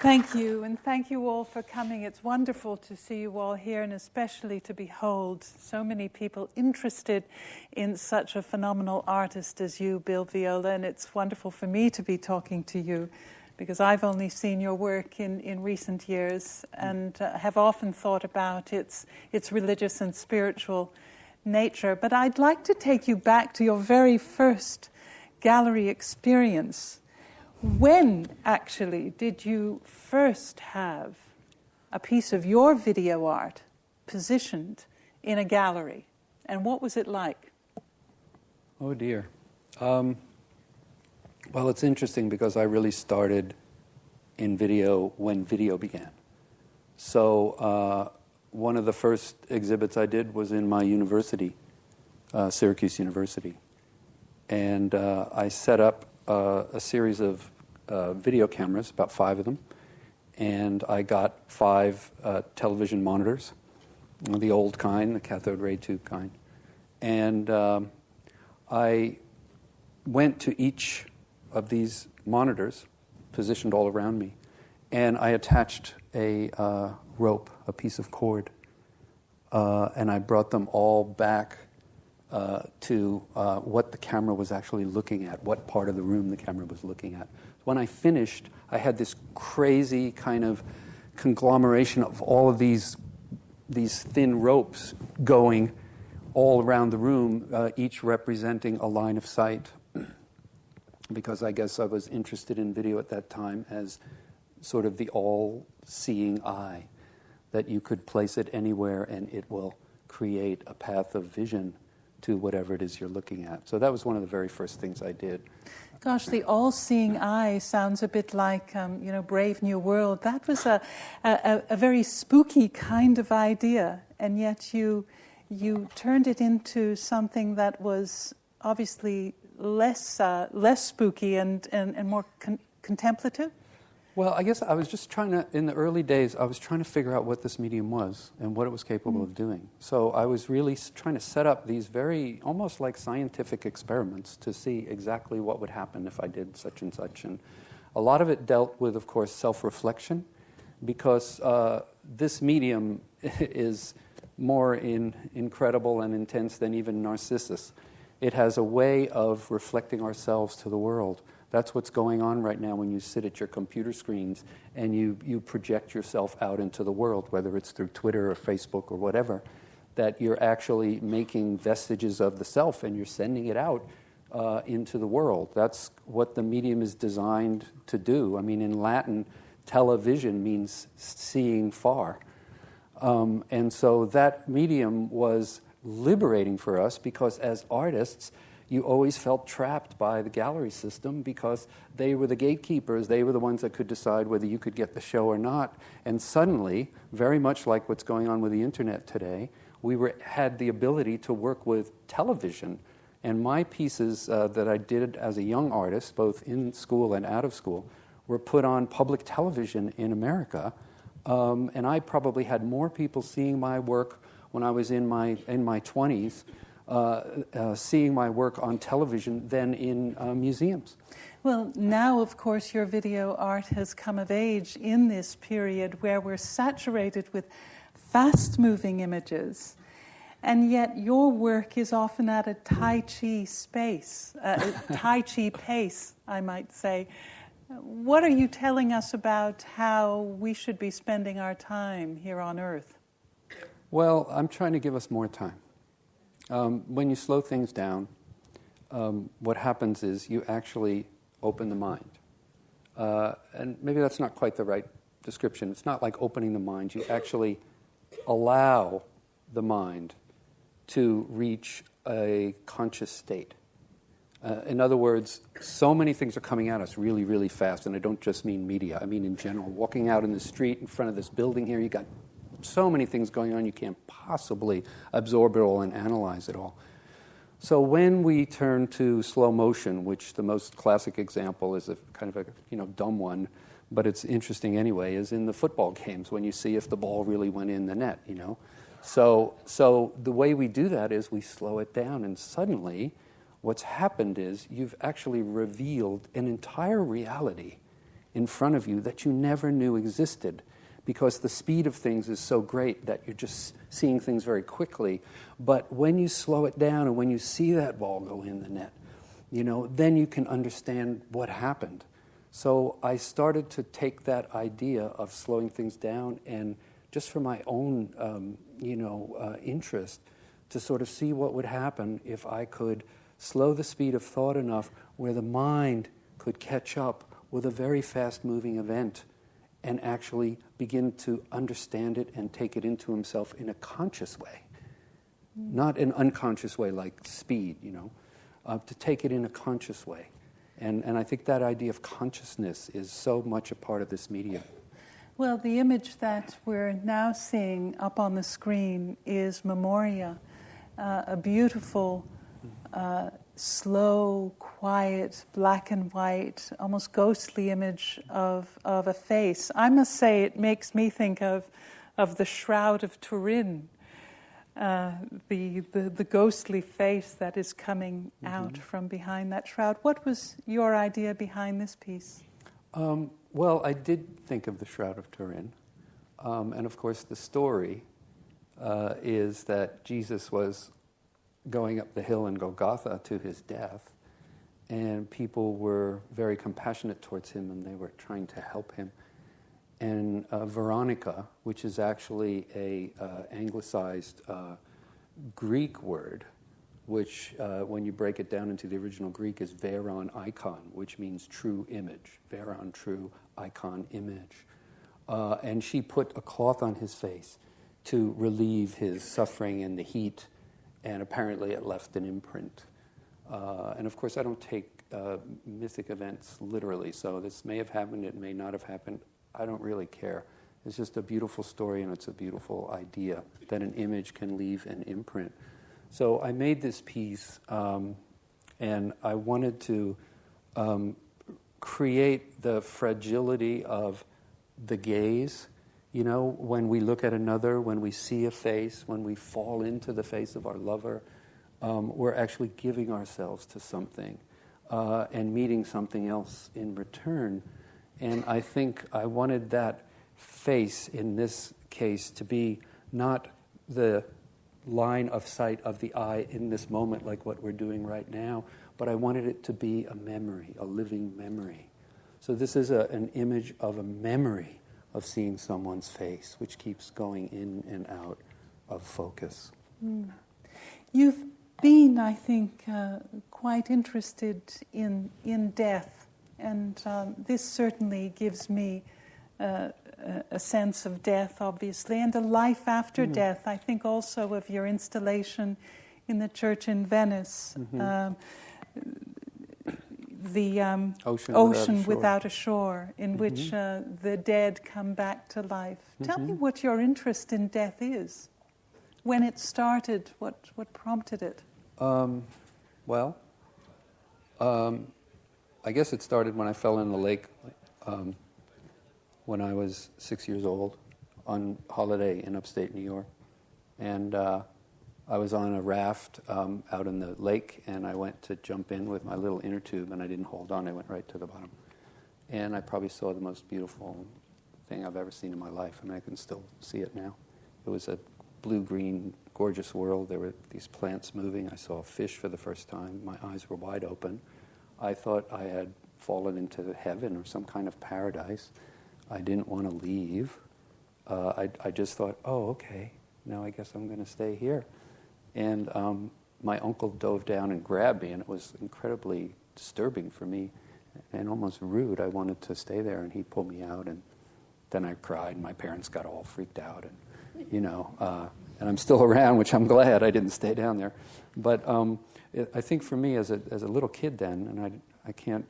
Thank you, and thank you all for coming. It's wonderful to see you all here, and especially to behold so many people interested in such a phenomenal artist as you, Bill Viola, and it's wonderful for me to be talking to you because I've only seen your work in recent years and have often thought about its religious and spiritual nature. But I'd like to take you back to your very first gallery experience. When, actually, did you first have a piece of your video art positioned in a gallery? And what was it like? Oh, dear. Well, it's interesting because I really started in video when video began. So one of the first exhibits I did was in my university, Syracuse University. And I set up a series of video cameras, about 5 of them, and I got 5 television monitors, the old kind, the cathode ray tube kind. And I went to each of these monitors, positioned all around me, and I attached a rope, a piece of cord, and I brought them all back to what the camera was actually looking at, what part of the room the camera was looking at. When I finished, I had this crazy kind of conglomeration of all of these thin ropes going all around the room, each representing a line of sight, because I guess I was interested in video at that time as sort of the all-seeing eye, that you could place it anywhere and it will create a path of vision to whatever it is you're looking at. So that was one of the very first things I did. Gosh, the all-seeing eye sounds a bit like, Brave New World. That was a very spooky kind of idea, and yet you turned it into something that was obviously less spooky and more contemplative. Well, I guess I was just in the early days, I was trying to figure out what this medium was and what it was capable of doing. So I was really trying to set up these very, almost like scientific experiments to see exactly what would happen if I did such and such. And a lot of it dealt with, of course, self-reflection, because this medium is more incredible and intense than even Narcissus. It has a way of reflecting ourselves to the world. That's what's going on right now when you sit at your computer screens and you project yourself out into the world, whether it's through Twitter or Facebook or whatever, that you're actually making vestiges of the self and you're sending it out into the world. That's what the medium is designed to do. I mean, in Latin, television means seeing far. And so that medium was liberating for us because as artists, you always felt trapped by the gallery system because they were the gatekeepers. They were the ones that could decide whether you could get the show or not. And suddenly, very much like what's going on with the internet today, we had the ability to work with television. And my pieces that I did as a young artist, both in school and out of school, were put on public television in America. And I probably had more people seeing my work when I was in my 20s, seeing my work on television than in museums. Well, now, of course, your video art has come of age in this period where we're saturated with fast-moving images, and yet your work is often at a Tai Chi Tai Chi pace, I might say. What are you telling us about how we should be spending our time here on Earth? Well, I'm trying to give us more time. When you slow things down, what happens is you actually open the mind. And maybe that's not quite the right description. It's not like opening the mind. You actually allow the mind to reach a conscious state. In other words, so many things are coming at us really, really fast, and I don't just mean media. I mean in general. Walking out in the street in front of this building here, you got so many things going on, you can't possibly absorb it all and analyze it all. So when we turn to slow motion, which the most classic example is a kind of a dumb one, but it's interesting anyway, is in the football games when you see if the ball really went in the net, So the way we do that is we slow it down, and suddenly what's happened is you've actually revealed an entire reality in front of you that you never knew existed, because the speed of things is so great that you're just seeing things very quickly. But when you slow it down and when you see that ball go in the net, then you can understand what happened. So I started to take that idea of slowing things down, and just for my own, interest, to sort of see what would happen if I could slow the speed of thought enough where the mind could catch up with a very fast-moving event and actually begin to understand it and take it into himself in a conscious way. Not an unconscious way like speed, to take it in a conscious way. And I think that idea of consciousness is so much a part of this medium. Well, the image that we're now seeing up on the screen is Memoria, a beautiful, slow, quiet, black and white, almost ghostly image of a face. I must say it makes me think of the Shroud of Turin, the ghostly face that is coming out from behind that shroud. What was your idea behind this piece? Well, I did think of the Shroud of Turin. And of course, the story is that Jesus was going up the hill in Golgotha to his death, and people were very compassionate towards him, and they were trying to help him. And Veronica, which is actually a anglicized Greek word, which when you break it down into the original Greek is veron icon, which means true image. Veron, true, icon, image. And she put a cloth on his face to relieve his suffering and the heat, and apparently it left an imprint. And of course, I don't take mythic events literally, so this may have happened, it may not have happened. I don't really care. It's just a beautiful story, and it's a beautiful idea that an image can leave an imprint. So I made this piece, and I wanted to create the fragility of the gaze. When we look at another, when we see a face, when we fall into the face of our lover, we're actually giving ourselves to something and meeting something else in return. And I think I wanted that face in this case to be not the line of sight of the eye in this moment like what we're doing right now, but I wanted it to be a memory, a living memory. So this is an image of a memory of seeing someone's face, which keeps going in and out of focus. You've been, I think, quite interested in death, and this certainly gives me a sense of death, obviously, and a life after death. I think also of your installation in the church in Venice, the Ocean Without a Shore, in which the dead come back to life. Tell me what your interest in death is. When it started, what prompted it? I guess it started when I fell in the lake when I was 6 years old on holiday in upstate New York. And I was on a raft out in the lake, and I went to jump in with my little inner tube, and I didn't hold on. I went right to the bottom. And I probably saw the most beautiful thing I've ever seen in my life. I mean, I can still see it now. It was a blue-green, gorgeous world. There were these plants moving. I saw a fish for the first time. My eyes were wide open. I thought I had fallen into heaven or some kind of paradise. I didn't want to leave. I just thought, oh, okay, now I guess I'm going to stay here. And my uncle dove down and grabbed me, and it was incredibly disturbing for me and almost rude. I wanted to stay there, and he pulled me out, and then I cried, and my parents got all freaked out, and and I'm still around, which I'm glad I didn't stay down there. But I think for me as a little kid then, and I can't,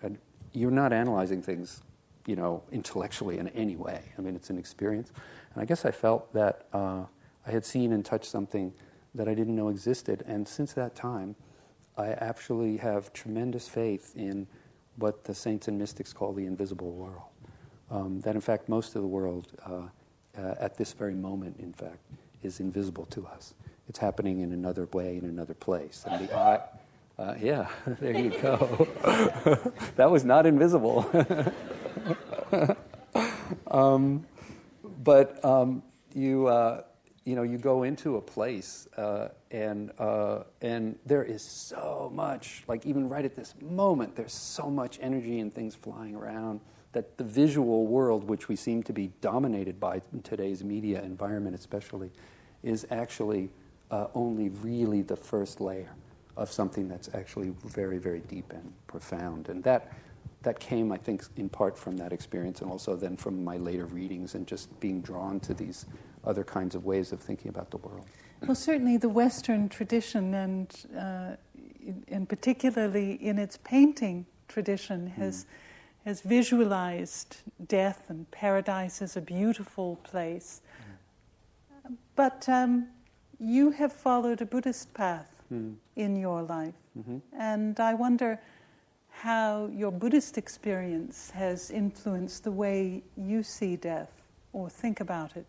you're not analyzing things, intellectually in any way. I mean, it's an experience. And I guess I felt that I had seen and touched something that I didn't know existed. And since that time, I actually have tremendous faith in what the saints and mystics call the invisible world. That in fact, most of the world at this very moment, in fact, is invisible to us. It's happening in another way, in another place. And the eye, yeah, there you go. That was not invisible. But you go into a place and there is so much, like even right at this moment, there's so much energy and things flying around that the visual world, which we seem to be dominated by in today's media environment especially, is actually only really the first layer of something that's actually very, very deep and profound. And that came, I think, in part from that experience and also then from my later readings and just being drawn to these other kinds of ways of thinking about the world. Well, certainly the Western tradition, and particularly in its painting tradition, has visualized death and paradise as a beautiful place. But you have followed a Buddhist path in your life. And I wonder how your Buddhist experience has influenced the way you see death or think about it.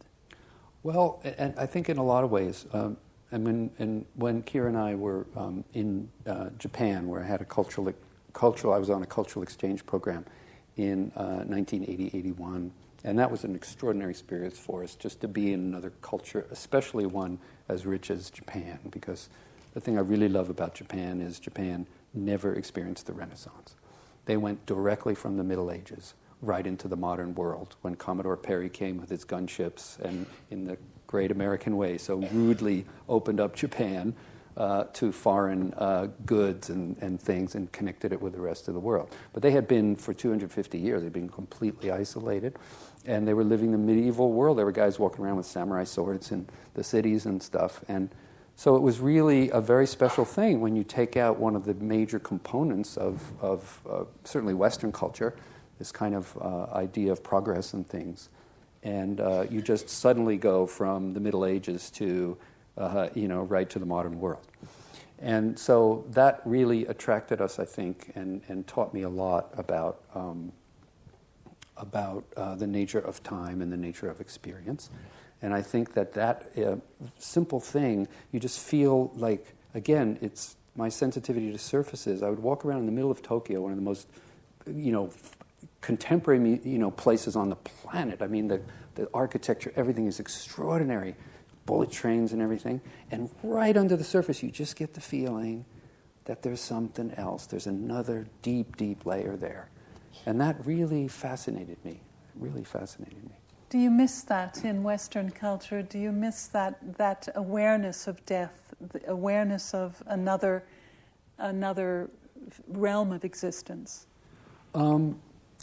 Well, and I think in a lot of ways. And when Kira and I were in Japan, where I had I was on a cultural exchange program in 1980-81, and that was an extraordinary experience for us, just to be in another culture, especially one as rich as Japan, because the thing I really love about Japan is Japan never experienced the Renaissance. They went directly from the Middle Ages right into the modern world when Commodore Perry came with his gunships and in the great American way so rudely opened up Japan to foreign goods and things and connected it with the rest of the world. But they had been, for 250 years, they'd been completely isolated, and they were living the medieval world. There were guys walking around with samurai swords in the cities and stuff, and so it was really a very special thing when you take out one of the major components of certainly Western culture, this kind of idea of progress and things, and you just suddenly go from the Middle Ages to right to the modern world. And so that really attracted us, I think, and taught me a lot about the nature of time and the nature of experience. And I think that simple thing, you just feel like, again, it's my sensitivity to surfaces. I would walk around in the middle of Tokyo, one of the most, contemporary, places on the planet. I mean, the architecture, everything is extraordinary. Bullet trains and everything. And right under the surface, you just get the feeling that there's something else. There's another deep, deep layer there. And that really fascinated me. Do you miss that in Western culture? Do you miss that awareness of death, the awareness of another realm of existence?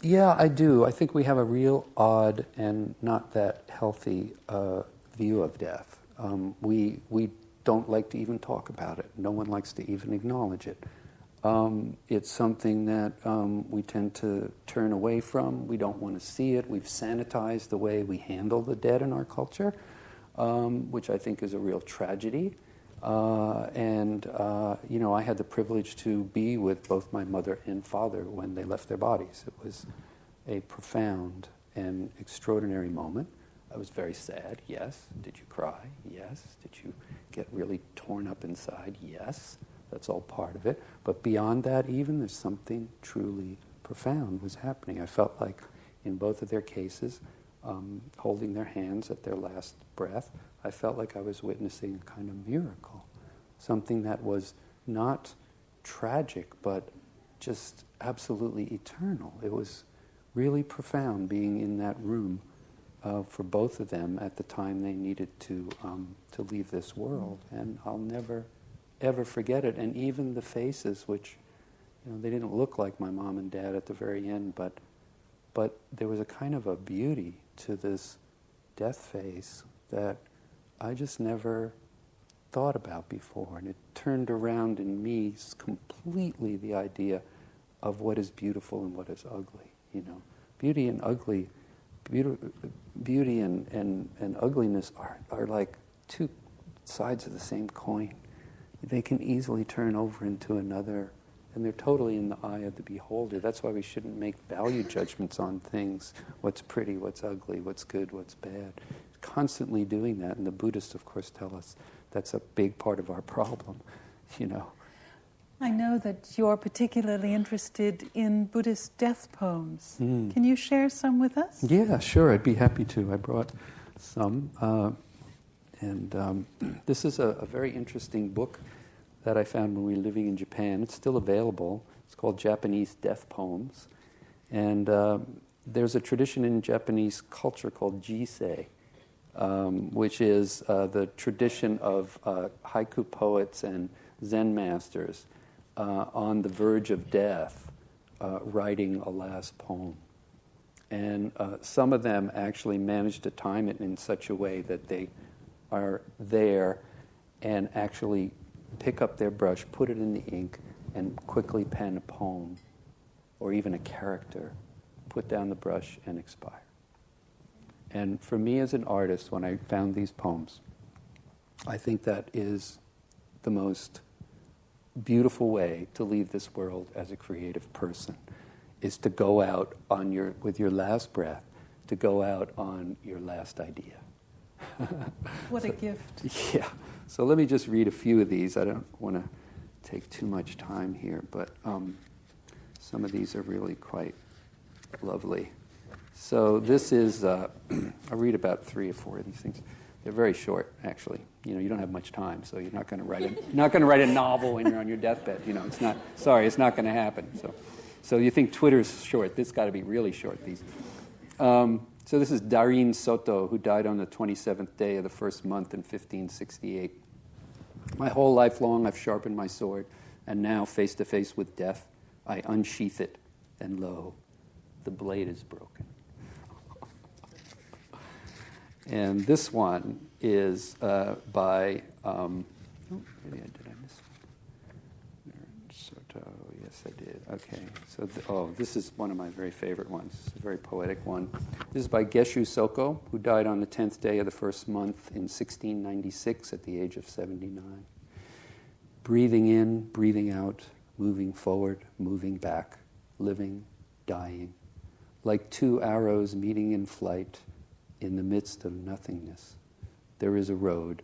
Yeah, I do. I think we have a real odd and not that healthy view of death. We don't like to even talk about it. No one likes to even acknowledge it. It's something that we tend to turn away from. We don't want to see it. We've sanitized the way we handle the dead in our culture, which I think is a real tragedy. I had the privilege to be with both my mother and father when they left their bodies. It was a profound and extraordinary moment. I was very sad, yes. Did you cry? Yes. Did you get really torn up inside? Yes. That's all part of it. But beyond that, even, there's something truly profound was happening. I felt like in both of their cases, holding their hands at their last breath, I felt like I was witnessing a kind of miracle. Something that was not tragic, but just absolutely eternal. It was really profound being in that room for both of them at the time they needed to leave this world. And I'll never ever forget it. And even the faces, which, they didn't look like my mom and dad at the very end, but there was a kind of a beauty to this death face that I just never thought about before. And it turned around in me completely the idea of what is beautiful and what is ugly. Beauty and ugly, beauty and ugliness are like two sides of the same coin. They can easily turn over into another, and they're totally in the eye of the beholder. That's why we shouldn't make value judgments on things. What's pretty, what's ugly, what's good, what's bad. Constantly doing that, and the Buddhists, of course, tell us that's a big part of our problem, I know that you're particularly interested in Buddhist death poems. Mm. Can you share some with us? Yeah, sure, I'd be happy to. I brought some. This is a very interesting book that I found when we were living in Japan. It's still available. It's called Japanese Death Poems. And there's a tradition in Japanese culture called jisei, which is the tradition of haiku poets and Zen masters on the verge of death writing a last poem. And some of them actually manage to time it in such a way that they are there and actually pick up their brush, put it in the ink, and quickly pen a poem or even a character, put down the brush and expire. And for me as an artist, when I found these poems, I think that is the most beautiful way to leave this world as a creative person, is to go out on with your last breath, to go out on your last idea. What a gift. Yeah. So let me just read a few of these. I don't want to take too much time here, but some of these are really quite lovely. So this is, I'll read about 3 or 4 of these things. They're very short, actually. You know, you don't have much time, so you're not going to write a novel when you're on your deathbed. You know, it's not going to happen. So you think Twitter's short? This got to be really short. These. So this is Darin Soto, who died on the 27th day of the first month in 1568. My whole life long I've sharpened my sword, and now, face to face with death, I unsheath it, and lo, the blade is broken. And this one is by, did I miss one? Soto, yes I did. Okay, so this is one of my very favorite ones. It's a very poetic one. This is by Geshu Soko, who died on the 10th day of the first month in 1696 at the age of 79. Breathing in, breathing out, moving forward, moving back, living, dying, like 2 arrows meeting in flight in the midst of nothingness. There is a road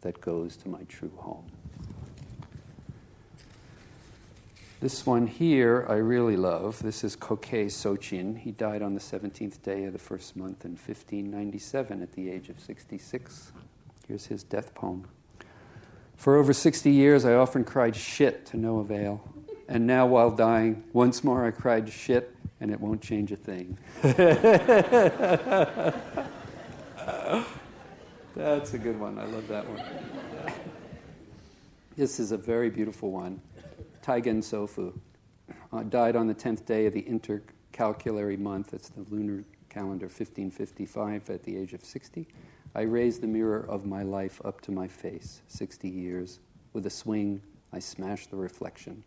that goes to my true home. This one here I really love. This is Kokei Sochin. He died on the 17th day of the first month in 1597 at the age of 66. Here's his death poem. For over 60 years I often cried shit to no avail. And now while dying, once more I cried shit, and it won't change a thing. That's a good one. I love that one. This is a very beautiful one. Taigen Sofu died on the 10th day of the intercalculary month. It's the lunar calendar 1555 at the age of 60. I raised the mirror of my life up to my face, 60 years. With a swing, I smashed the reflection.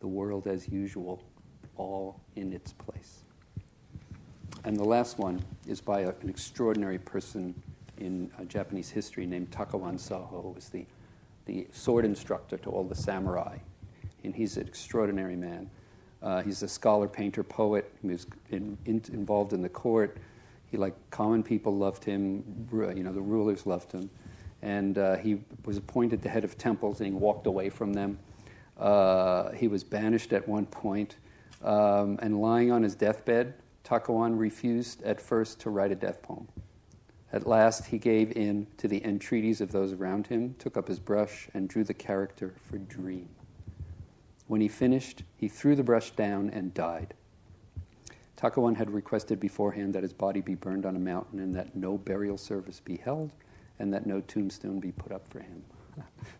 The world as usual, all in its place. And the last one is by an extraordinary person in Japanese history named Takawan Saho, who was the sword instructor to all the samurai. And he's an extraordinary man. He's a scholar, painter, poet. He was involved in the court. He, like common people, loved him. You know, the rulers loved him. And he was appointed the head of temples, and he walked away from them. He was banished at one point. And lying on his deathbed, Takawan refused at first to write a death poem. At last, he gave in to the entreaties of those around him, took up his brush, and drew the character for Dream. When he finished, he threw the brush down and died. Takawan had requested beforehand that his body be burned on a mountain and that no burial service be held and that no tombstone be put up for him.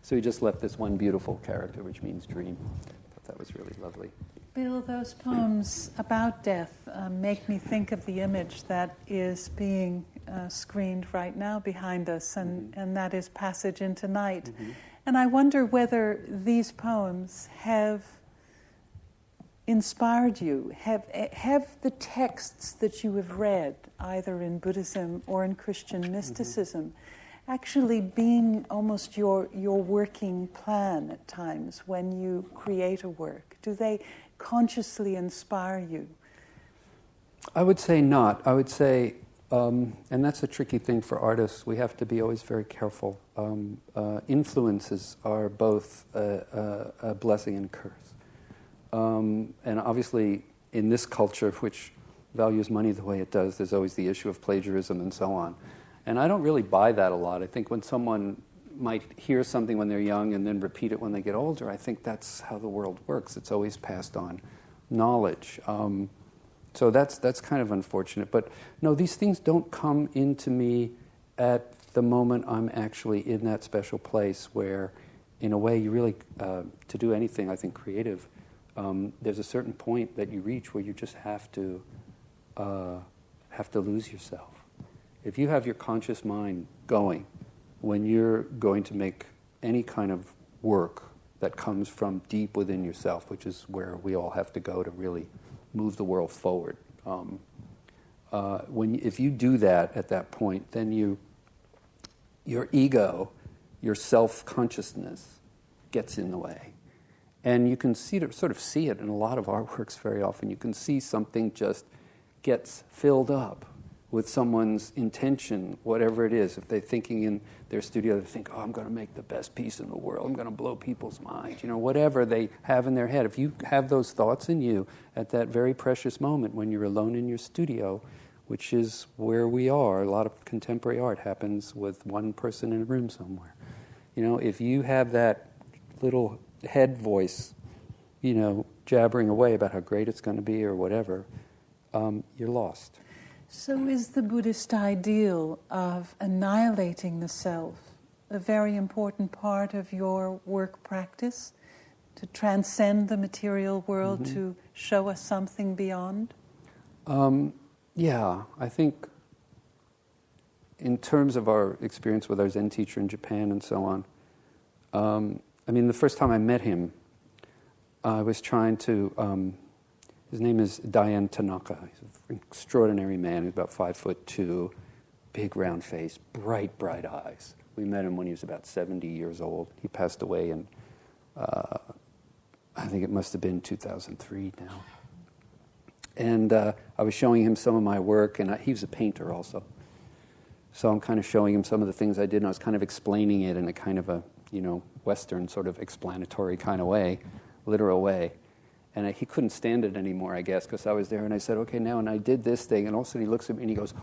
So he just left this one beautiful character, which means dream. I thought that was really lovely. Bill, those poems about death make me think of the image that is being screened right now behind us, and that is Passage into Night. Mm-hmm. And I wonder whether these poems have inspired you, have the texts that you have read, either in Buddhism or in Christian mysticism, actually been almost your working plan at times when you create a work? Do they consciously inspire you? I would say not. I would say And that's a tricky thing for artists. We have to be always very careful. Influences are both a blessing and a curse. And obviously, in this culture, which values money the way it does, there's always the issue of plagiarism and so on. And I don't really buy that a lot. I think when someone might hear something when they're young and then repeat it when they get older, I think that's how the world works. It's always passed on knowledge. So that's kind of unfortunate. But no, these things don't come into me at the moment I'm actually in that special place where, in a way, you really, to do anything, I think, creative, there's a certain point that you reach where you just have to lose yourself. If you have your conscious mind going, when you're going to make any kind of work that comes from deep within yourself, which is where we all have to go to really move the world forward. If you do that at that point, then your ego, your self-consciousness gets in the way. And you can sort of see it in a lot of artworks very often. You can see something just gets filled up with someone's intention, whatever it is. If they're thinking in their studio, they think, oh, I'm going to make the best piece in the world. I'm going to blow people's minds. Whatever they have in their head. If you have those thoughts in you at that very precious moment when you're alone in your studio, which is where we are, a lot of contemporary art happens with one person in a room somewhere. If you have that little head voice, jabbering away about how great it's going to be or whatever, you're lost. So is the Buddhist ideal of annihilating the self a very important part of your work practice, to transcend the material world, to show us something beyond? Yeah, I think in terms of our experience with our Zen teacher in Japan and so on, the first time I met him, I was trying to... his name is Dayan Tanaka. He's an extraordinary man. He's about 5'2", big round face, bright, bright eyes. We met him when he was about 70 years old. He passed away in, I think it must have been 2003 now. And I was showing him some of my work, and he was a painter also. So I'm kind of showing him some of the things I did, and I was kind of explaining it in a kind of a, Western sort of explanatory kind of way, literal way. And he couldn't stand it anymore, I guess, because I was there, and I said, okay, now, and I did this thing, and all of a sudden he looks at me and he goes,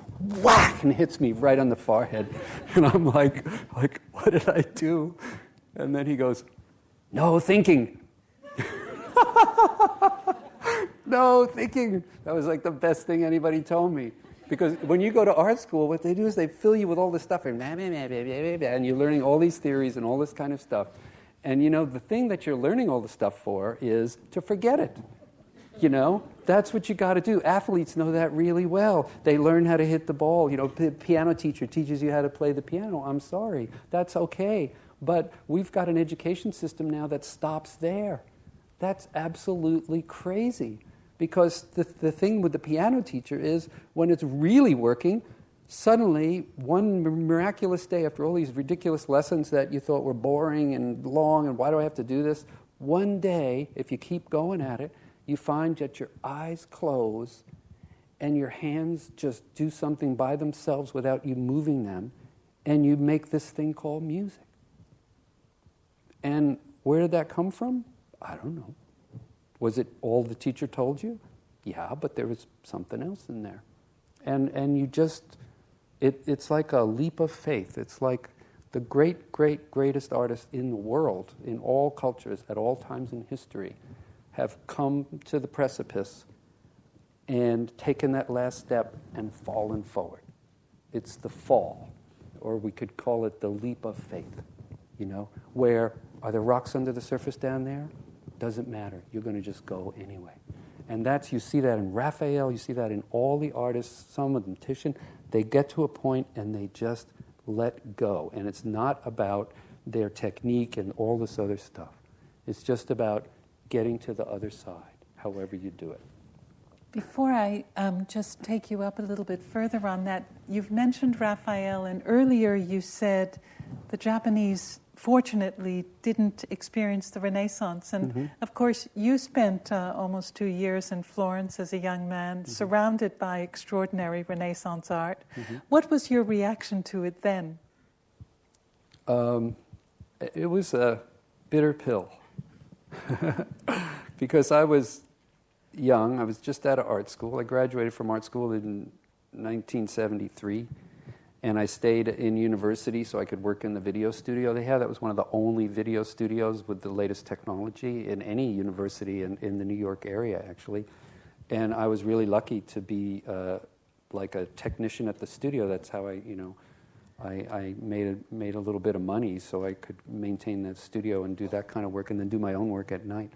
whack, and hits me right on the forehead. And I'm like, what did I do? And then he goes, no thinking. No thinking. That was like the best thing anybody told me. Because when you go to art school, what they do is they fill you with all this stuff, and you're learning all these theories and all this kind of stuff. And, the thing that you're learning all the stuff for is to forget it. That's what you got to do. Athletes know that really well. They learn how to hit the ball. The piano teacher teaches you how to play the piano. I'm sorry. That's okay. But we've got an education system now that stops there. That's absolutely crazy. Because the thing with the piano teacher is when it's really working, suddenly, one miraculous day, after all these ridiculous lessons that you thought were boring and long, and why do I have to do this? One day, if you keep going at it, you find that your eyes close and your hands just do something by themselves without you moving them, and you make this thing called music. And where did that come from? I don't know. Was it all the teacher told you? Yeah, but there was something else in there. And you just... It's like a leap of faith. It's like the greatest artists in the world, in all cultures, at all times in history, have come to the precipice and taken that last step and fallen forward. It's the fall, or we could call it the leap of faith, where are there rocks under the surface down there? Doesn't matter. You're going to just go anyway. And you see that in Raphael, you see that in all the artists, some of them, Titian. They get to a point and they just let go. And it's not about their technique and all this other stuff. It's just about getting to the other side, however you do it. Before I just take you up a little bit further on that, you've mentioned Raphael, and earlier you said the Japanese fortunately didn't experience the Renaissance. And of course, you spent almost 2 years in Florence as a young man, surrounded by extraordinary Renaissance art. What was your reaction to it then? It was a bitter pill. Because I was young, I was just out of art school. I graduated from art school in 1973. And I stayed in university so I could work in the video studio they had. That was one of the only video studios with the latest technology in any university in the New York area, actually. And I was really lucky to be like a technician at the studio. That's how I made a little bit of money so I could maintain the studio and do that kind of work and then do my own work at night.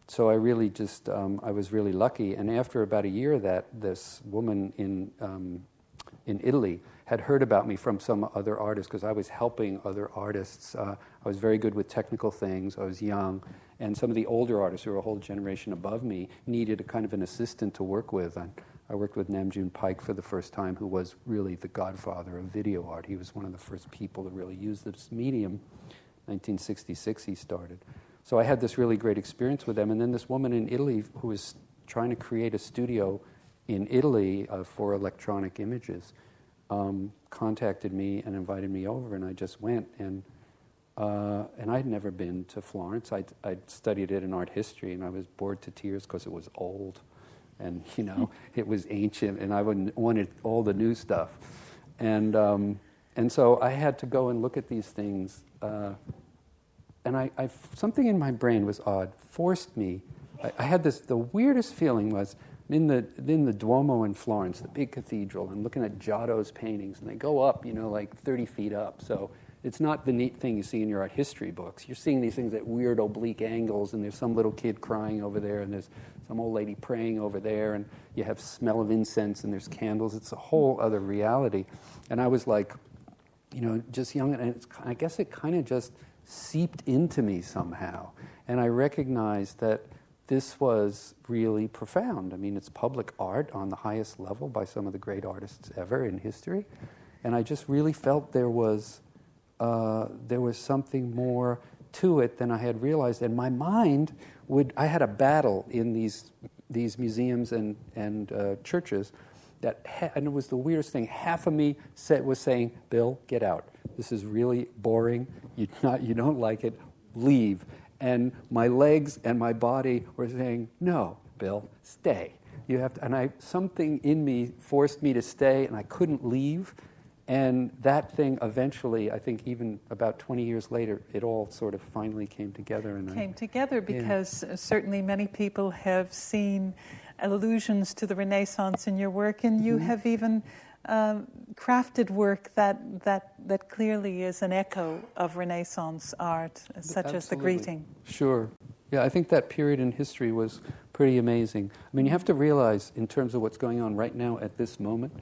So I really just, I was really lucky. And after about a year of that, this woman in Italy had heard about me from some other artists because I was helping other artists. I was very good with technical things. I was young. And some of the older artists who were a whole generation above me needed a kind of an assistant to work with. And I worked with Nam June Paik for the first time, who was really the godfather of video art. He was one of the first people to really use this medium. 1966 he started. So I had this really great experience with them. And then this woman in Italy who was trying to create a studio in Italy for electronic images contacted me and invited me over, and I just went. And I'd never been to Florence. I'd studied it in art history, and I was bored to tears because it was old, and it was ancient, and I wanted all the new stuff. And so I had to go and look at these things. And something in my brain was odd, forced me. I had the weirdest feeling was in the Duomo in Florence, the big cathedral, and looking at Giotto's paintings, and they go up, like 30 feet up. So it's not the neat thing you see in your art history books. You're seeing these things at weird oblique angles, and there's some little kid crying over there, and there's some old lady praying over there, and you have smell of incense, and there's candles. It's a whole other reality. And I was like, just young, and I guess it kind of just seeped into me somehow. And I recognized that this was really profound. I mean, it's public art on the highest level by some of the great artists ever in history. And I just really felt there was something more to it than I had realized. And my mind I had a battle in these museums and churches and it was the weirdest thing. Half of me was saying, Bill, get out. This is really boring. You don't like it. Leave. And my legs and my body were saying, no, Bill, stay. You have to. And something in me forced me to stay, and I couldn't leave. And that thing eventually, I think even about 20 years later, it all sort of finally came together. Because certainly many people have seen allusions to the Renaissance in your work, and you have even crafted work that clearly is an echo of Renaissance art, such as the greeting. Sure. Yeah, I think that period in history was pretty amazing. I mean, you have to realize, in terms of what's going on right now at this moment,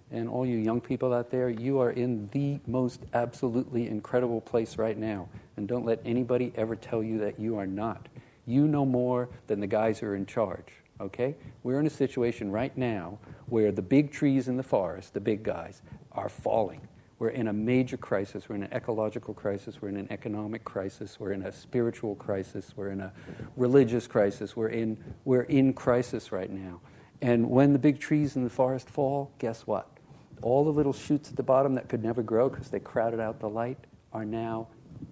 and all you young people out there, you are in the most absolutely incredible place right now. And don't let anybody ever tell you that you are not. You know more than the guys who are in charge. Okay? We're in a situation right now where the big trees in the forest, the big guys, are falling. We're in a major crisis. We're in an ecological crisis. We're in an economic crisis. We're in a spiritual crisis. We're in a religious crisis. We're in crisis right now. And when the big trees in the forest fall, guess what? All the little shoots at the bottom that could never grow because they crowded out the light are now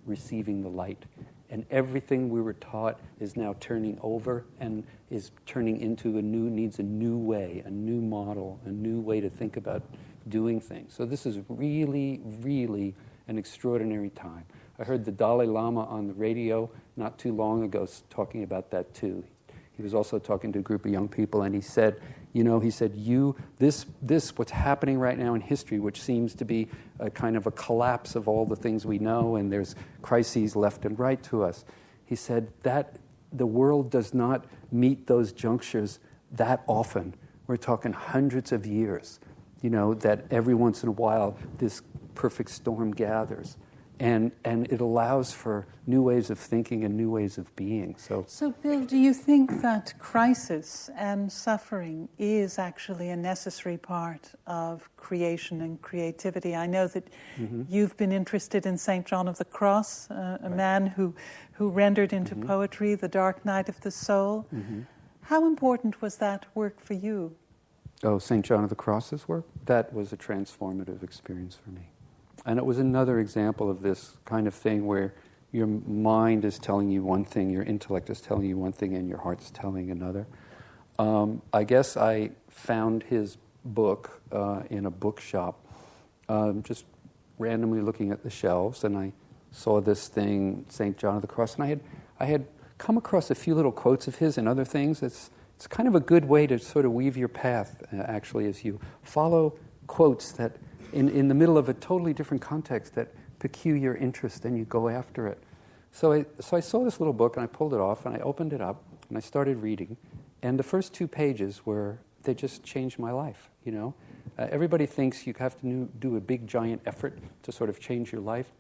receiving the light. And everything we were taught is now turning over and is turning into needs a new way, a new model, a new way to think about doing things. So this is really, really an extraordinary time. I heard the Dalai Lama on the radio not too long ago talking about that too. He was also talking to a group of young people, and he said, this what's happening right now in history, which seems to be a kind of a collapse of all the things we know, and there's crises left and right to us. He said that the world does not meet those junctures that often. We're talking hundreds of years, that every once in a while this perfect storm gathers. and it allows for new ways of thinking and new ways of being. So Bill, do you think that crisis and suffering is actually a necessary part of creation and creativity? I know that you've been interested in St. John of the Cross, a man who rendered into poetry the dark night of the soul. How important was that work for you? Oh, St. John of the Cross's work? That was a transformative experience for me. And it was another example of this kind of thing where your mind is telling you one thing, your intellect is telling you one thing, and your heart's telling another. I guess I found his book in a bookshop, just randomly looking at the shelves, and I saw this thing, St. John of the Cross, and I had come across a few little quotes of his and other things. It's kind of a good way to sort of weave your path, actually, as you follow quotes that in the middle of a totally different context that pique your interest and you go after it. So I saw this little book and I pulled it off and I opened it up and I started reading. And the first 2 pages they just changed my life, you know. Everybody thinks you have to do a big giant effort to sort of change your life.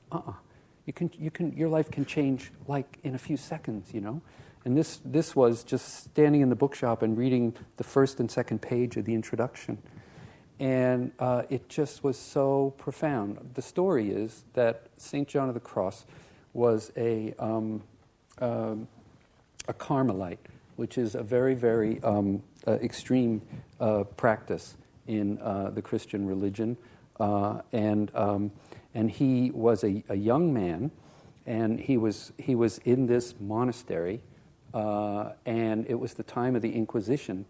Your life can change like in a few seconds, you know. And this was just standing in the bookshop and reading the first and second page of the introduction. And it just was so profound. The story is that St. John of the Cross was a Carmelite, which is a very, very extreme practice in the Christian religion. And he was a young man, and he was in this monastery, and it was the time of the Inquisition.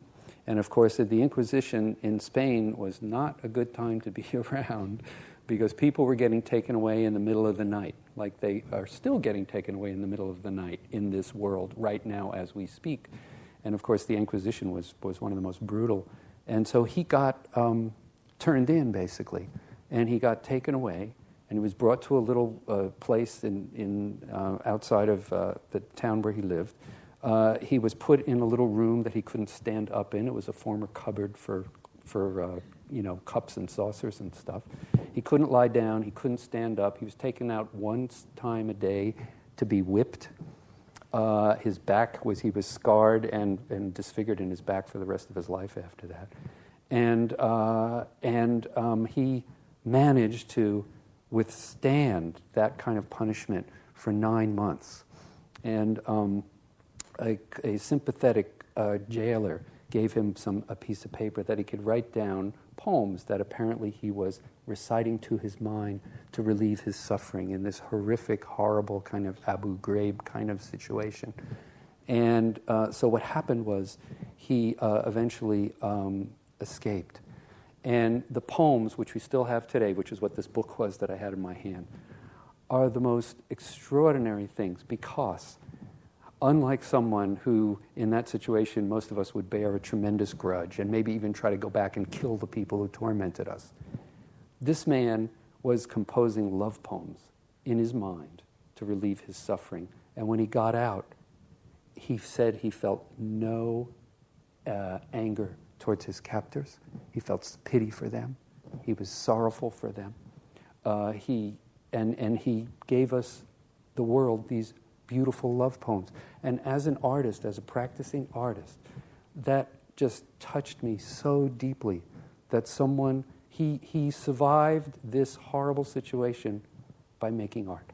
And of course, the Inquisition in Spain was not a good time to be around because people were getting taken away in the middle of the night, like they are still getting taken away in the middle of the night in this world right now as we speak. And of course, the Inquisition was one of the most brutal. And so he got turned in, basically, and he got taken away, and he was brought to a little place in outside of the town where he lived. He was put in a little room that he couldn't stand up in. It was a former cupboard for cups and saucers and stuff. He couldn't lie down. He couldn't stand up. He was taken out one time a day to be whipped. His back he was scarred and disfigured in his back for the rest of his life after that. And he managed to withstand that kind of punishment for 9 months. And a sympathetic jailer gave him a piece of paper that he could write down poems that apparently he was reciting to his mind to relieve his suffering in this horrific, horrible kind of Abu Ghraib kind of situation. And so what happened was he eventually escaped. And the poems, which we still have today, which is what this book was that I had in my hand, are the most extraordinary things because unlike someone who, in that situation, most of us would bear a tremendous grudge and maybe even try to go back and kill the people who tormented us, this man was composing love poems in his mind to relieve his suffering. And when he got out, he said he felt no anger towards his captors. He felt pity for them. He was sorrowful for them. He gave us, the world, these beautiful love poems. And as an artist, as a practicing artist, that just touched me so deeply that he survived this horrible situation by making art.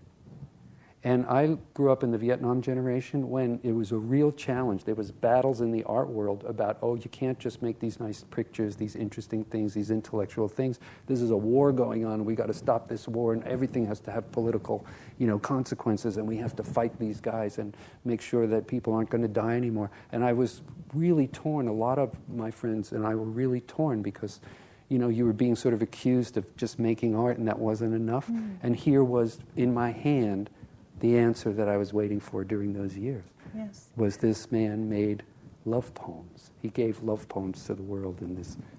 And I grew up in the Vietnam generation when it was a real challenge. There was battles in the art world about, you can't just make these nice pictures, these interesting things, these intellectual things. This is a war going on. We got to stop this war, and everything has to have political, consequences, and we have to fight these guys and make sure that people aren't going to die anymore. And I was really torn. A lot of my friends and I were really torn because you were being sort of accused of just making art, and that wasn't enough. And here was in my hand the answer that I was waiting for during those years. Yes. Was this man made love poems. He gave love poems to the world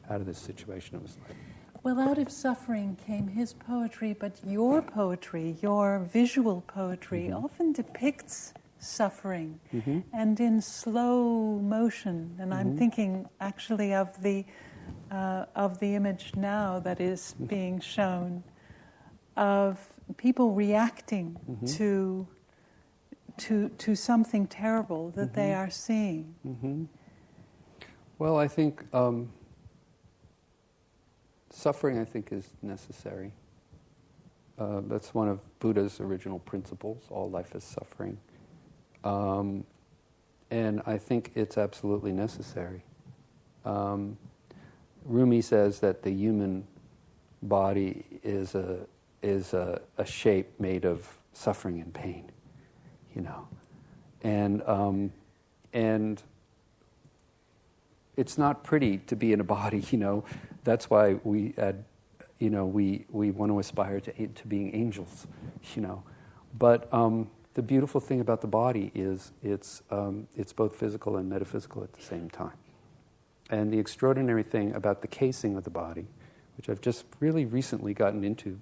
out of this situation. It was like, well, out of suffering came his poetry, but your poetry, your visual poetry, often depicts suffering and in slow motion. And I'm thinking actually of the image now that is being shown of people reacting to something terrible that they are seeing. Well, I think suffering, I think, is necessary. That's one of Buddha's original principles. All life is suffering. And I think it's absolutely necessary. Rumi says that the human body is a shape made of suffering and pain, and it's not pretty to be in a body, That's why we want to aspire to being angels, But the beautiful thing about the body is it's both physical and metaphysical at the same time. And the extraordinary thing about the casing of the body, which I've just really recently gotten into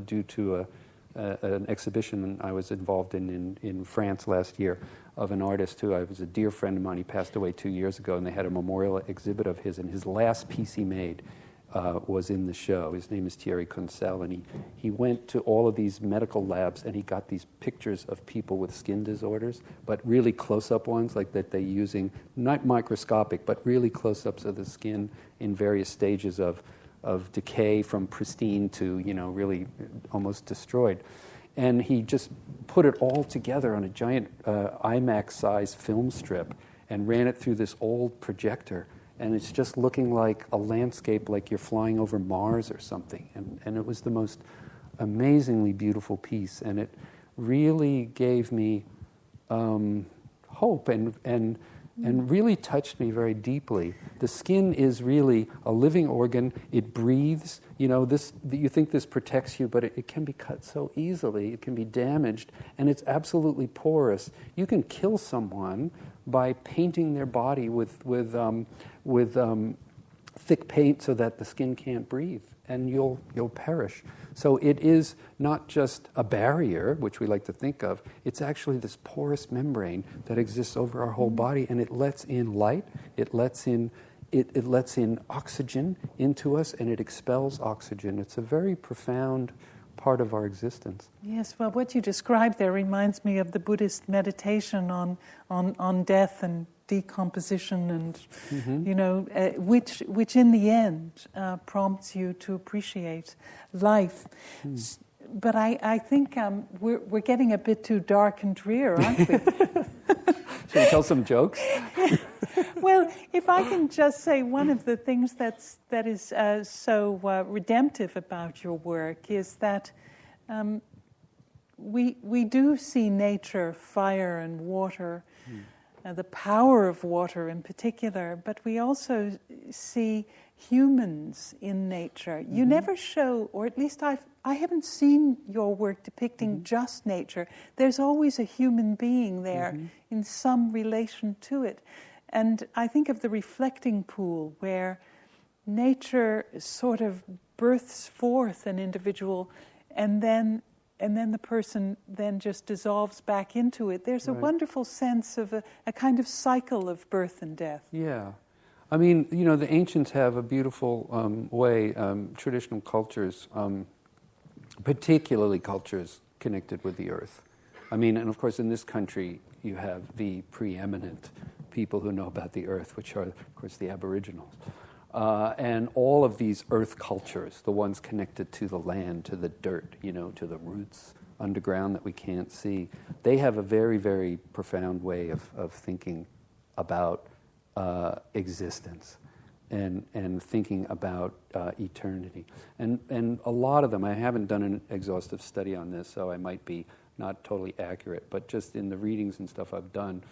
due to an exhibition I was involved in France last year of an artist who was a dear friend of mine. He passed away 2 years ago, and they had a memorial exhibit of his, and his last piece he made was in the show. His name is Thierry Kuncel, and he went to all of these medical labs and he got these pictures of people with skin disorders, but really close-up ones, like that they're using, not microscopic, but really close-ups of the skin in various stages of decay, from pristine to, really almost destroyed. And he just put it all together on a giant IMAX-sized film strip and ran it through this old projector. And it's just looking like a landscape, like you're flying over Mars or something. And it was the most amazingly beautiful piece. And it really gave me hope and really touched me very deeply. The skin is really a living organ. It breathes. You think this protects you, but it can be cut so easily. It can be damaged, and it's absolutely porous. You can kill someone by painting their body with thick paint so that the skin can't breathe, and you'll perish. So it is not just a barrier, which we like to think of. It's actually this porous membrane that exists over our whole body, and it lets in light. It lets in oxygen into us, and it expels oxygen. It's a very profound part of our existence. Yes, well, what you described there reminds me of the Buddhist meditation on death and decomposition, and which in the end prompts you to appreciate life. But I think we're getting a bit too dark and drear, aren't we? Should we tell some jokes? Well, if I can just say, one of the things that is so redemptive about your work is that we do see nature, fire and water, the power of water in particular, but we also see humans in nature. You never show, or at least I haven't seen your work depicting just nature. There's always a human being there in some relation to it. And I think of the reflecting pool, where nature sort of births forth an individual, and then the person then just dissolves back into it. There's a wonderful sense of a kind of cycle of birth and death. Yeah. I mean, the ancients have a beautiful way, traditional cultures, particularly cultures connected with the earth. I mean, and of course in this country you have the preeminent people who know about the earth, which are, of course, the Aboriginals. And all of these earth cultures, the ones connected to the land, to the dirt, to the roots underground that we can't see, they have a very, very profound way of thinking about existence and thinking about eternity. And a lot of them, I haven't done an exhaustive study on this, so I might be not totally accurate, but just in the readings and stuff I've done,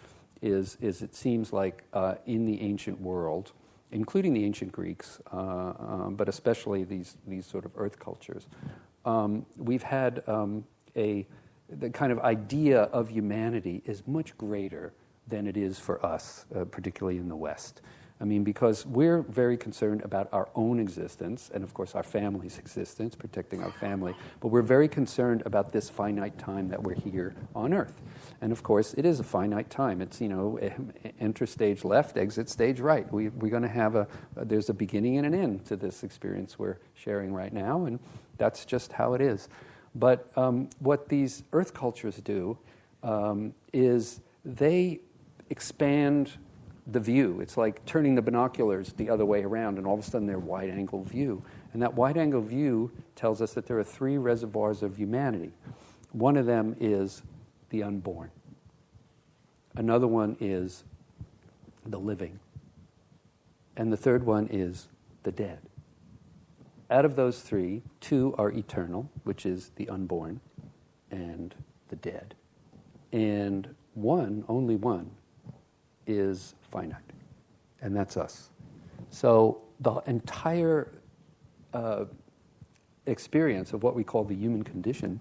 is it seems like in the ancient world, including the ancient Greeks, but especially these sort of earth cultures, we've had the kind of idea of humanity is much greater than it is for us, particularly in the West. I mean, because we're very concerned about our own existence, and of course our family's existence, protecting our family, but we're very concerned about this finite time that we're here on Earth. And of course, it is a finite time. It's, enter stage left, exit stage right. We're going to have there's a beginning and an end to this experience we're sharing right now, and that's just how it is. But what these earth cultures do is they expand the view. It's like turning the binoculars the other way around, and all of a sudden they're wide-angle view. And that wide-angle view tells us that there are 3 reservoirs of humanity. One of them is the unborn. Another one is the living. And the third one is the dead. Out of those 3, 2 are eternal, which is the unborn and the dead. And one, only one, is finite, and that's us. So the entire experience of what we call the human condition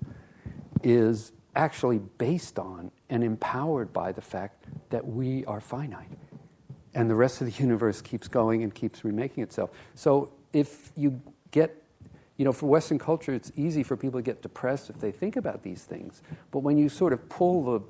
is actually based on and empowered by the fact that we are finite. And the rest of the universe keeps going and keeps remaking itself. So if you get, for Western culture, it's easy for people to get depressed if they think about these things. But when you sort of pull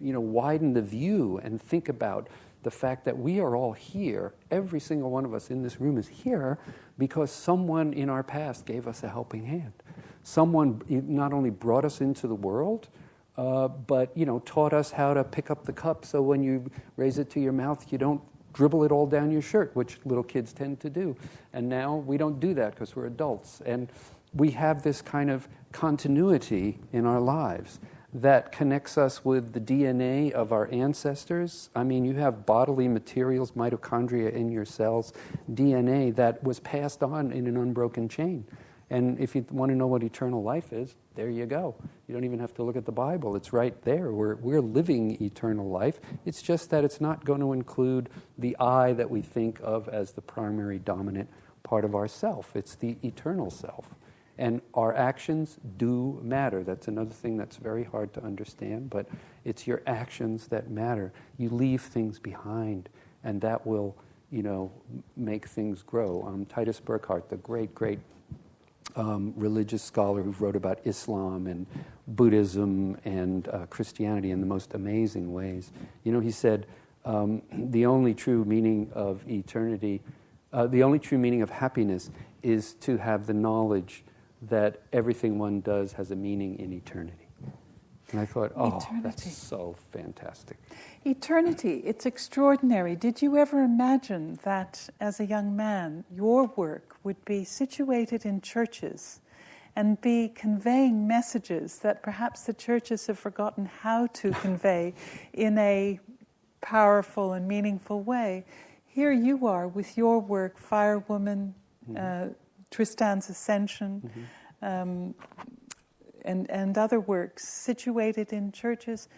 widen the view and think about the fact that we are all here, every single one of us in this room is here because someone in our past gave us a helping hand. Someone not only brought us into the world, but taught us how to pick up the cup so when you raise it to your mouth, you don't dribble it all down your shirt, which little kids tend to do. And now we don't do that because we're adults. And we have this kind of continuity in our lives that connects us with the DNA of our ancestors. I mean, you have bodily materials, mitochondria in your cells, DNA that was passed on in an unbroken chain. And if you want to know what eternal life is, there you go. You don't even have to look at the Bible. It's right there. We're living eternal life. It's just that it's not going to include the I that we think of as the primary dominant part of our self. It's the eternal self. And our actions do matter. That's another thing that's very hard to understand, but it's your actions that matter. You leave things behind, and that will, make things grow. Titus Burckhardt, the great religious scholar who wrote about Islam and Buddhism and Christianity in the most amazing ways. He said, the only true meaning of eternity, the only true meaning of happiness is to have the knowledge that everything one does has a meaning in eternity. And I thought, that's so fantastic. Eternity, it's extraordinary. Did you ever imagine that as a young man, your work would be situated in churches and be conveying messages that perhaps the churches have forgotten how to convey in a powerful and meaningful way? Here you are with your work, Fire Woman, Tristan's Ascension, and other works situated in churches.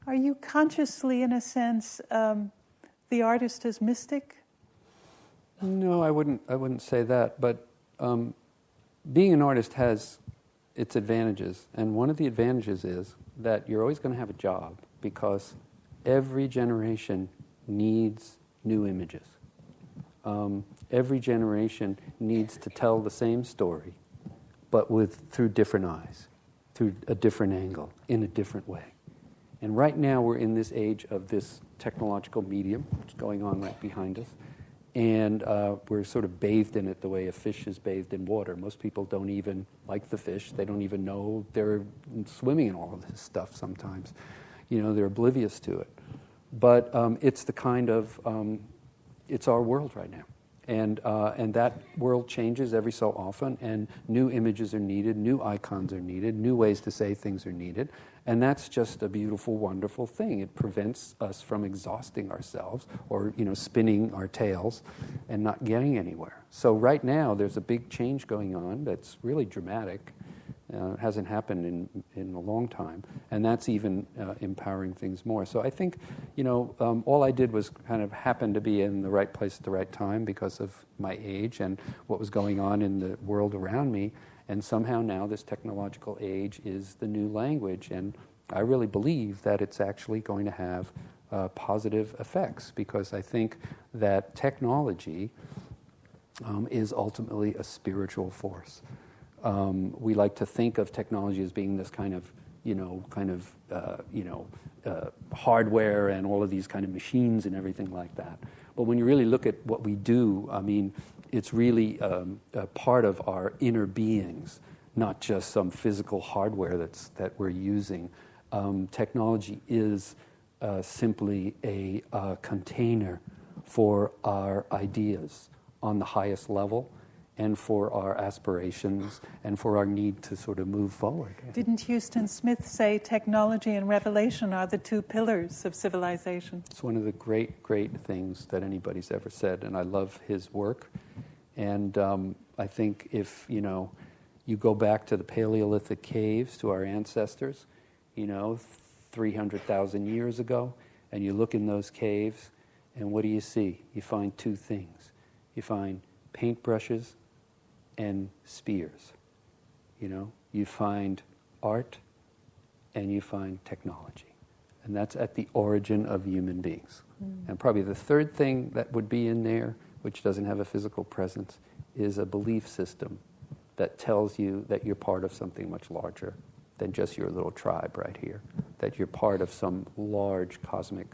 Are you consciously, in a sense, the artist as mystic? No, I wouldn't say that. But being an artist has its advantages, and one of the advantages is that you're always going to have a job because every generation needs new images. Every generation needs to tell the same story, but through different eyes, through a different angle, in a different way. And right now we're in this age of this technological medium, which is going on right behind us, and we're sort of bathed in it the way a fish is bathed in water. Most people don't even like the fish. They don't even know they're swimming in all of this stuff sometimes. They're oblivious to it. But it's the kind of, it's our world right now. And that world changes every so often, and new images are needed, new icons are needed, new ways to say things are needed, and that's just a beautiful, wonderful thing. It prevents us from exhausting ourselves or, spinning our tails and not getting anywhere. So right now, there's a big change going on that's really dramatic. It hasn't happened in a long time, and that's even empowering things more. So I think, all I did was kind of happen to be in the right place at the right time because of my age and what was going on in the world around me, and somehow now this technological age is the new language, and I really believe that it's actually going to have positive effects because I think that technology is ultimately a spiritual force. We like to think of technology as being this kind of, hardware and all of these kind of machines and everything like that. But when you really look at what we do, I mean, it's really a part of our inner beings not just some physical hardware that we're using. Technology is simply a container for our ideas on the highest level, and for our aspirations, and for our need to sort of move forward. Didn't Houston Smith say technology and revelation are the two pillars of civilization? It's one of the great, great things that anybody's ever said, and I love his work. And I think if, you go back to the Paleolithic caves, to our ancestors, 300,000 years ago, and you look in those caves, and what do you see? You find two things. You find paintbrushes and spears. You find art and you find technology. And that's at the origin of human beings. And probably the third thing that would be in there, which doesn't have a physical presence, is a belief system that tells you that you're part of something much larger than just your little tribe right here, that you're part of some large cosmic,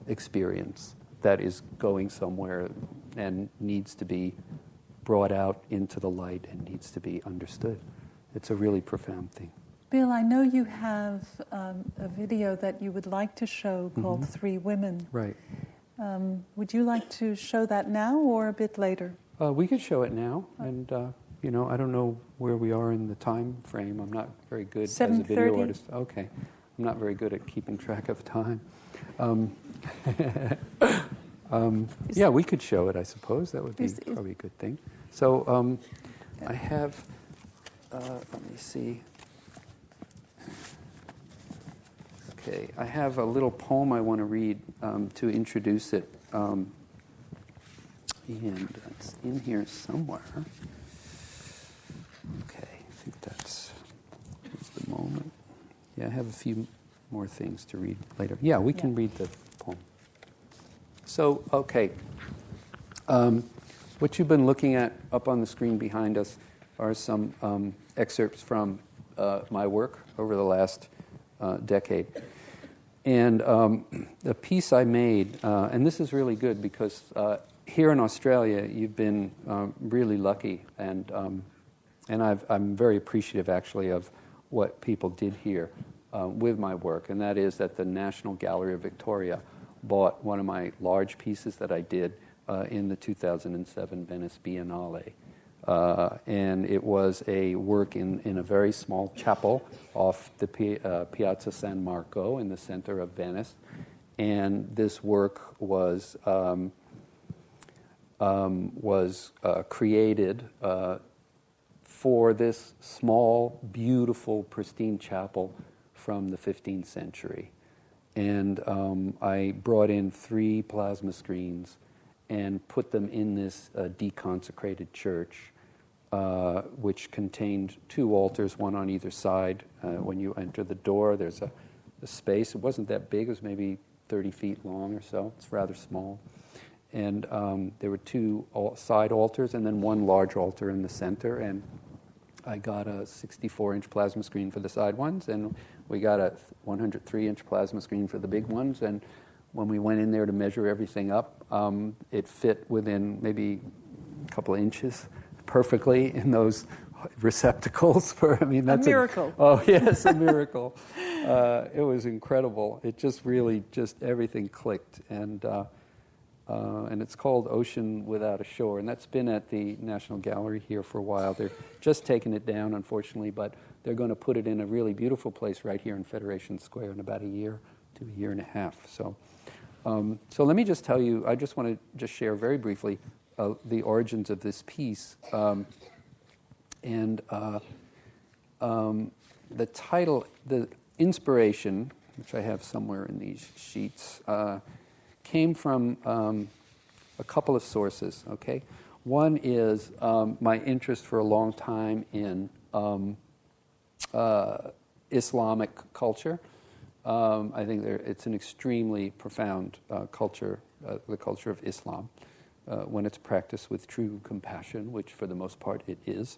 experience that is going somewhere and needs to be brought out into the light and needs to be understood. It's a really profound thing. Bill, I know you have a video that you would like to show called Three Women. Right. Would you like to show that now or a bit later? We could show it now, and I don't know where we are in the time frame. I'm not very good as a video artist. Okay. I'm not very good at keeping track of time. Yeah, we could show it, I suppose. That would be probably a good thing. So I have, let me see. Okay, I have a little poem I want to read to introduce it. And it's in here somewhere. Okay, I think that's the moment. Yeah, I have a few more things to read later. Yeah, we can read the poem. So, okay. What you've been looking at up on the screen behind us are some excerpts from my work over the last decade. And the piece I made, and this is really good because here in Australia, you've been really lucky, and I'm very appreciative, actually, of what people did here with my work, and that is that the National Gallery of Victoria bought one of my large pieces that I did in the 2007 Venice Biennale. And it was a work in a very small chapel off the Piazza San Marco in the center of Venice. And this work was created for this small, beautiful, pristine chapel from the 15th century. And I brought in 3 plasma screens and put them in this deconsecrated church, which contained 2 altars, one on either side. When you enter the door, there's a space. It wasn't that big. It was maybe 30 feet long or so. It's rather small. And there were 2 side altars and then 1 large altar in the center. And I got a 64-inch plasma screen for the side ones, and we got a 103-inch plasma screen for the big ones. And when we went in there to measure everything up, it fit within maybe a couple of inches perfectly in those receptacles. That's a miracle. Oh, yes, a miracle. It was incredible. It just really, everything clicked. And it's called Ocean Without a Shore, and that's been at the National Gallery here for a while. They're just taking it down, unfortunately, but they're going to put it in a really beautiful place right here in Federation Square in about a year to a year and a half. So let me just tell you, I just want to just share very briefly the origins of this piece. The title, the inspiration, which I have somewhere in these sheets, came from a couple of sources, okay? One is my interest for a long time in Islamic culture. I think it's an extremely profound culture, the culture of Islam, when it's practiced with true compassion, which for the most part it is.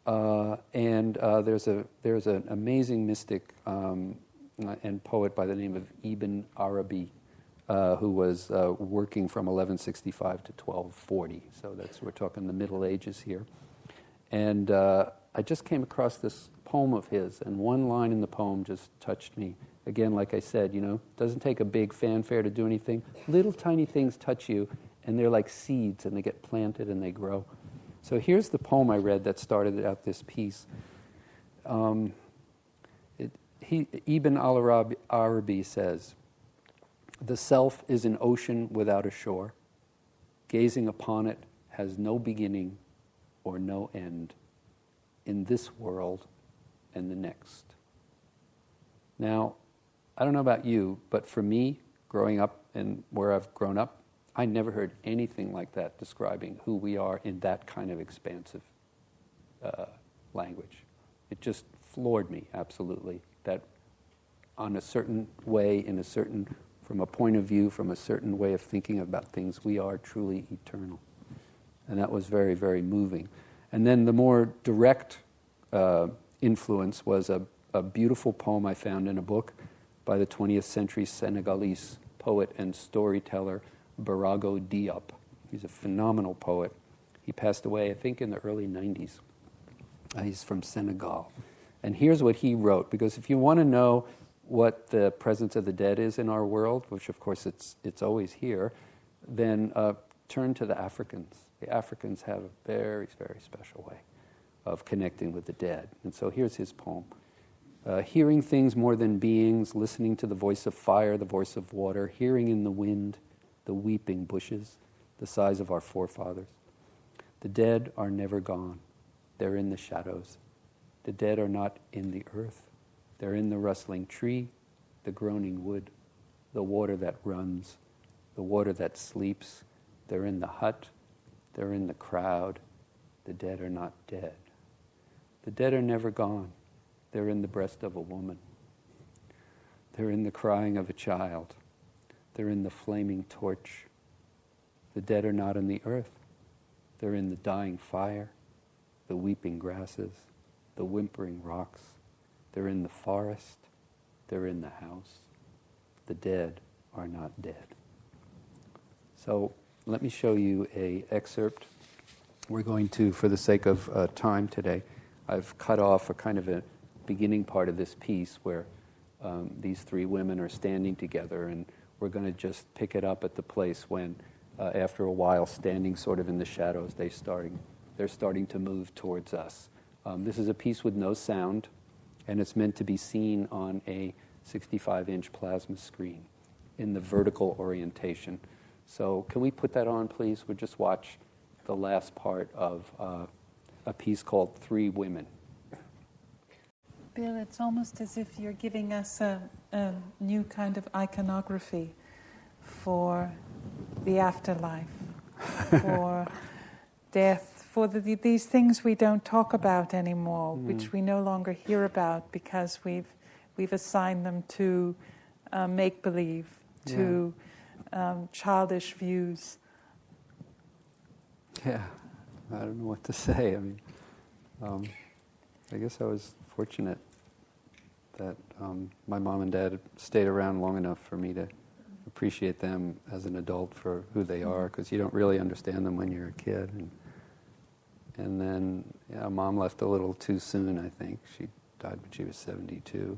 And there's an amazing mystic and poet by the name of Ibn Arabi, who was working from 1165 to 1240. So we're talking the Middle Ages here. And I just came across this poem of his, and one line in the poem just touched me. Again, like I said, it doesn't take a big fanfare to do anything. Little tiny things touch you, and they're like seeds, and they get planted and they grow. So here's the poem I read that started out this piece. Ibn al-Arabi says, "The self is an ocean without a shore. Gazing upon it has no beginning or no end in this world and the next." Now, I don't know about you, but for me, growing up and where I've grown up, I never heard anything like that describing who we are in that kind of expansive language. It just floored me, absolutely, that on a certain way, from a point of view, from a certain way of thinking about things, we are truly eternal. And that was very, very moving. And then the more direct influence was a beautiful poem I found in a book by the 20th century Senegalese poet and storyteller Barago Diop. He's a phenomenal poet. He passed away, I think, in the early 90s. He's from Senegal. And here's what he wrote, because if you want to know what the presence of the dead is in our world, which of course it's always here, then turn to the Africans. The Africans have a very, very special way of connecting with the dead. And so here's his poem. Hearing things more than beings, listening to the voice of fire, the voice of water, hearing in the wind, the weeping bushes, the sighs of our forefathers. The dead are never gone. They're in the shadows. The dead are not in the earth. They're in the rustling tree, the groaning wood, the water that runs, the water that sleeps. They're in the hut. They're in the crowd. The dead are not dead. The dead are never gone. They're in the breast of a woman. They're in the crying of a child. They're in the flaming torch. The dead are not in the earth. They're in the dying fire, the weeping grasses, the whimpering rocks. They're in the forest. They're in the house. The dead are not dead. So let me show you an excerpt. We're going to, for the sake of time today, I've cut off a kind of a beginning part of this piece where these three women are standing together, and we're going to just pick it up at the place when, after a while, standing sort of in the shadows, they're starting to move towards us. This is a piece with no sound, and it's meant to be seen on a 65-inch plasma screen in the vertical orientation. So can we put that on, please? We'll just watch the last part of a piece called Three Women. Bill, it's almost as if you're giving us a new kind of iconography for the afterlife, for death, for these things we don't talk about anymore, which we no longer hear about because we've assigned them to make-believe, to childish views. Yeah, I don't know what to say. I mean, I guess I was fortunate that my mom and dad stayed around long enough for me to appreciate them as an adult for who they are, because you don't really understand them when you're a kid. And then Mom left a little too soon, I think. She died when she was 72.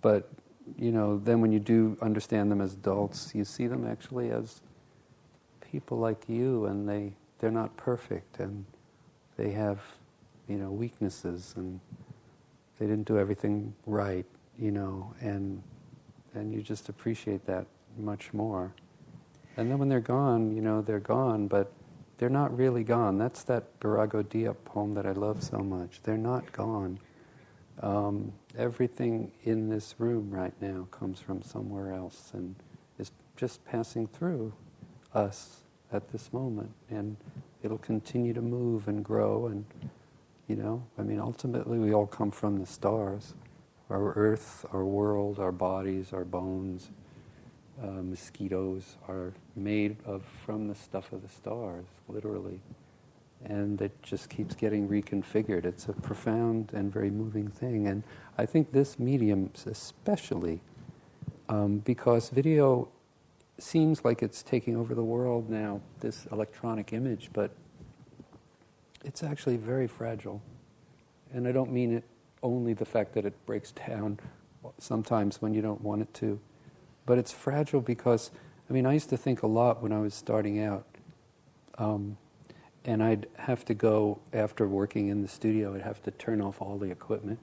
But, then when you do understand them as adults, you see them actually as people like you, and they're not perfect, and they have, weaknesses, and they didn't do everything right, and you just appreciate that much more. And then when they're gone, they're gone, but they're not really gone. That's that Barago Diop poem that I love so much. They're not gone. Everything in this room right now comes from somewhere else and is just passing through us at this moment, and it'll continue to move and grow, and ultimately we all come from the stars. Our earth, our world, our bodies, our bones, mosquitoes are made from the stuff of the stars, literally. And it just keeps getting reconfigured. It's a profound and very moving thing. And I think this medium especially, because video seems like it's taking over the world now, this electronic image, but it's actually very fragile. And I don't mean it only the fact that it breaks down sometimes when you don't want it to. But it's fragile because, I mean, I used to think a lot when I was starting out. And I'd have to go, after working in the studio, I'd have to turn off all the equipment.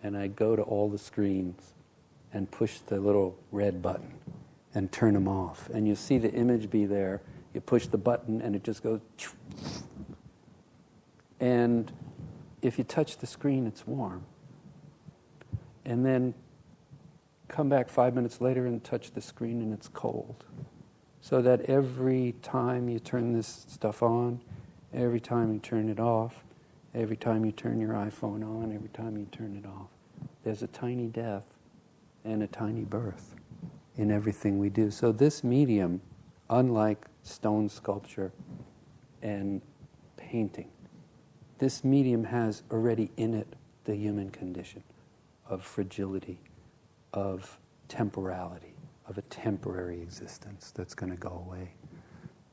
And I'd go to all the screens and push the little red button and turn them off. And you see the image be there. You push the button and it just goes. And if you touch the screen, it's warm. And then come back 5 minutes later and touch the screen and it's cold. So that every time you turn this stuff on, every time you turn it off, every time you turn your iPhone on, every time you turn it off, there's a tiny death and a tiny birth in everything we do. So this medium, unlike stone sculpture and painting, this medium has already in it the human condition of fragility, of temporality, of a temporary existence that's going to go away.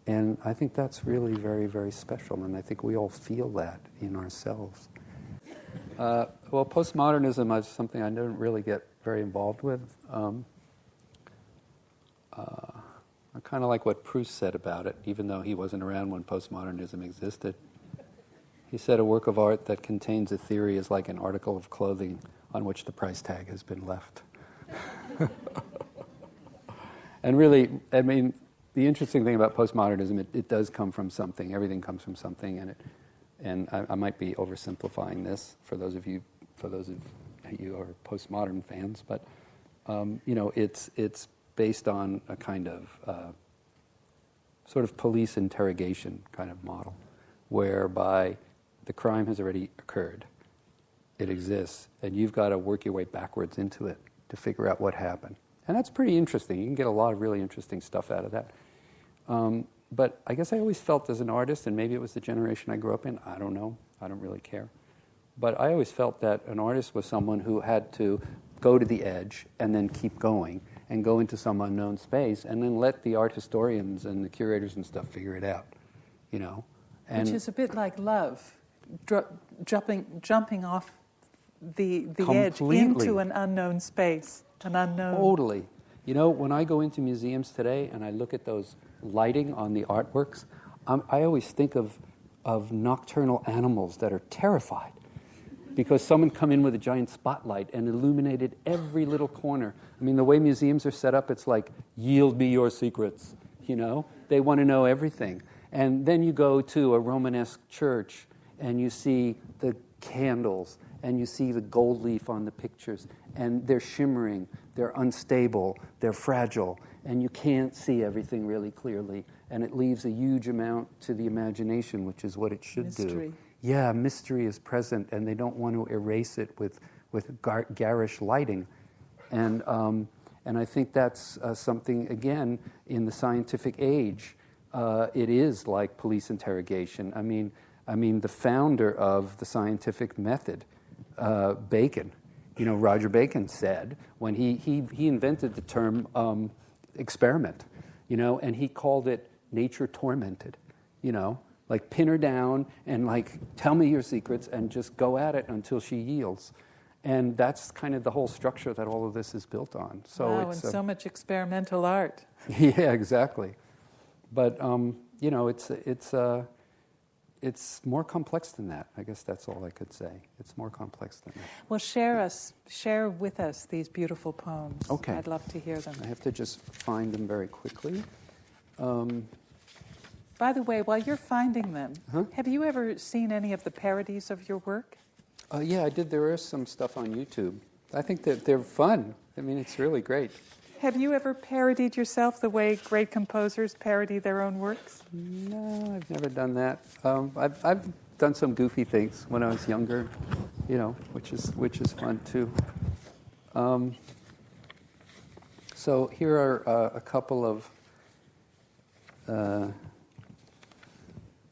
And I think that's really very, very special, and I think we all feel that in ourselves. Well, postmodernism is something I didn't really get very involved with. I kind of like what Proust said about it, even though he wasn't around when postmodernism existed. He said a work of art that contains a theory is like an article of clothing on which the price tag has been left. And really, I mean, the interesting thing about postmodernism, it does come from something. Everything comes from something, and I might be oversimplifying this for those of you who are postmodern fans, but you know, it's based on a kind of sort of police interrogation kind of model, whereby the crime has already occurred, it exists, and you've got to work your way backwards into it to figure out what happened. And that's pretty interesting. You can get a lot of really interesting stuff out of that. But I guess I always felt as an artist, and maybe it was the generation I grew up in, I don't know, I don't really care. But I always felt that an artist was someone who had to go to the edge and then keep going and go into some unknown space and then let the art historians and the curators and stuff figure it out, you know. And which is a bit like love, jumping off the edge into an unknown space. Totally. You know, when I go into museums today and I look at those lighting on the artworks, I always think of nocturnal animals that are terrified because someone come in with a giant spotlight and illuminated every little corner. I mean, the way museums are set up, it's like, yield me your secrets, you know? They want to know everything. And then you go to a Romanesque church and you see the candles and you see the gold leaf on the pictures, and they're shimmering, they're unstable, they're fragile, and you can't see everything really clearly, and it leaves a huge amount to the imagination, which is what it should do. Yeah, mystery is present, and they don't want to erase it with garish lighting. And I think that's something, again, in the scientific age, it is like police interrogation. I mean, the founder of the scientific method, Bacon, you know, Roger Bacon said, when he invented the term experiment, you know, and he called it nature tormented, you know, like pin her down and like tell me your secrets and just go at it until she yields. And that's kind of the whole structure that all of this is built on. So wow, and so much experimental art. Yeah, exactly. But you know, it's more complex than that. I guess that's all I could say. It's more complex than that. Well, share with us these beautiful poems. Okay. I'd love to hear them. I have to just find them very quickly. By the way, while you're finding them, have you ever seen any of the parodies of your work? Yeah, I did. There is some stuff on YouTube. I think that they're fun. I mean, it's really great. Have you ever parodied yourself the way great composers parody their own works? No, I've never done that. I've done some goofy things when I was younger, you know, which is fun too. So here are a couple of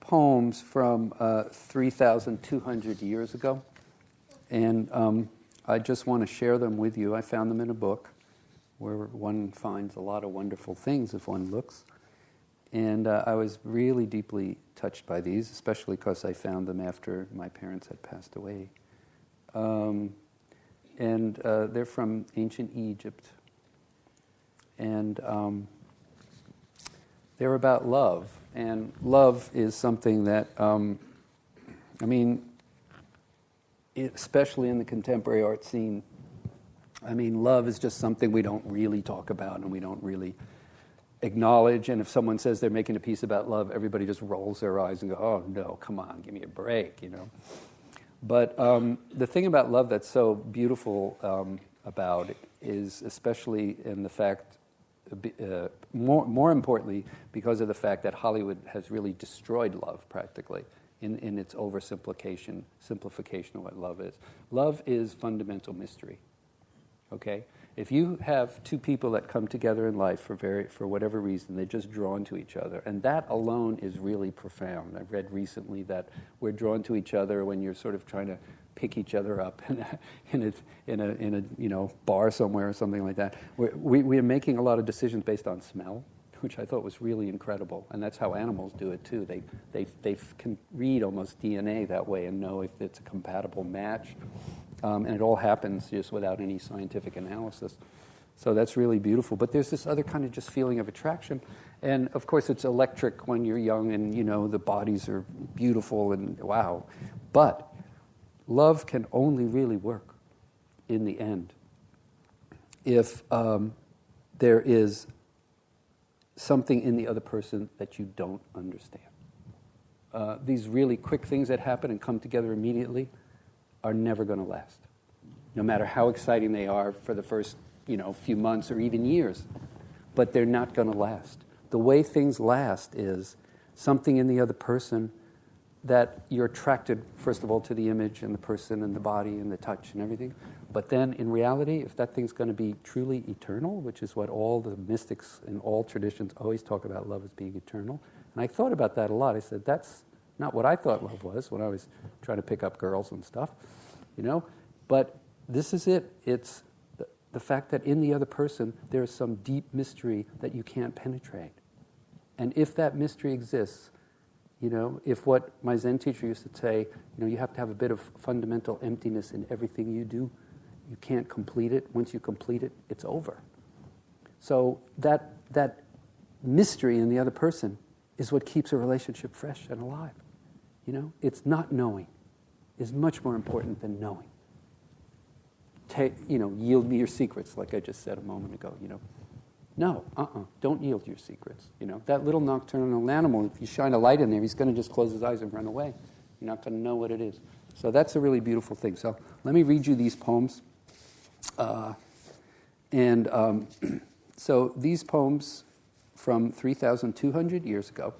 poems from 3,200 years ago, and I just want to share them with you. I found them in a book where one finds a lot of wonderful things if one looks. And I was really deeply touched by these, especially because I found them after my parents had passed away. And they're from ancient Egypt. And they're about love. And love is something that, especially in the contemporary art scene, love is just something we don't really talk about and we don't really acknowledge. And if someone says they're making a piece about love, everybody just rolls their eyes and go, oh, no, come on, give me a break, But the thing about love that's so beautiful about it is especially in the fact, more importantly, because of the fact that Hollywood has really destroyed love practically in its simplification of what love is. Love is fundamental mystery, okay? If you have two people that come together in life for whatever reason, they're just drawn to each other, and that alone is really profound. I've read recently that we're drawn to each other when you're sort of trying to pick each other up in a bar somewhere or something like that. We're making a lot of decisions based on smell, which I thought was really incredible, and that's how animals do it too. They can read almost DNA that way and know if it's a compatible match. And it all happens just without any scientific analysis. So that's really beautiful. But there's this other kind of just feeling of attraction. And of course it's electric when you're young and, the bodies are beautiful and wow. But love can only really work in the end if there is something in the other person that you don't understand. These really quick things that happen and come together immediately are never going to last, no matter how exciting they are for the first, few months or even years. But they're not going to last. The way things last is something in the other person that you're attracted, first of all, to the image and the person and the body and the touch and everything. But then, in reality, if that thing's going to be truly eternal, which is what all the mystics in all traditions always talk about love as being eternal, and I thought about that a lot. I said, that's not what I thought love was when I was trying to pick up girls and stuff, But this is it. It's the fact that in the other person there is some deep mystery that you can't penetrate. And if that mystery exists, if what my Zen teacher used to say, you have to have a bit of fundamental emptiness in everything you do, you can't complete it. Once you complete it, it's over. So that mystery in the other person is what keeps a relationship fresh and alive. It's not knowing is much more important than knowing. Yield me your secrets, like I just said a moment ago, No, don't yield your secrets. That little nocturnal animal, if you shine a light in there, he's going to just close his eyes and run away. You're not going to know what it is. So that's a really beautiful thing. So let me read you these poems. So these poems from 3,200 years ago,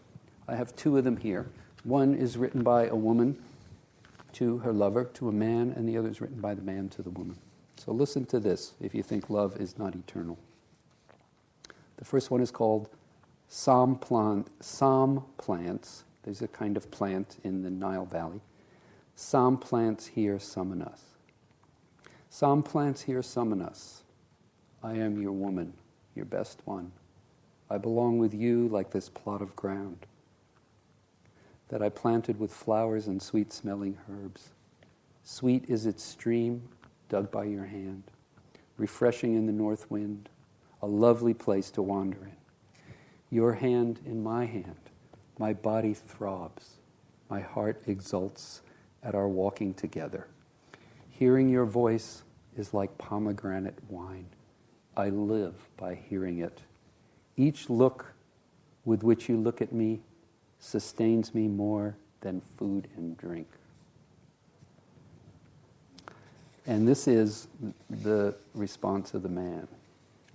I have two of them here. One is written by a woman to her lover, to a man, and the other is written by the man to the woman. So listen to this if you think love is not eternal. The first one is called Psalm Plants. There's a kind of plant in the Nile Valley. Psalm plants here summon us. Psalm plants here summon us. I am your woman, your best one. I belong with you like this plot of ground that I planted with flowers and sweet-smelling herbs. Sweet is its stream, dug by your hand, refreshing in the north wind, a lovely place to wander in. Your hand in my hand, my body throbs, my heart exults at our walking together. Hearing your voice is like pomegranate wine. I live by hearing it. Each look with which you look at me sustains me more than food and drink. And this is the response of the man.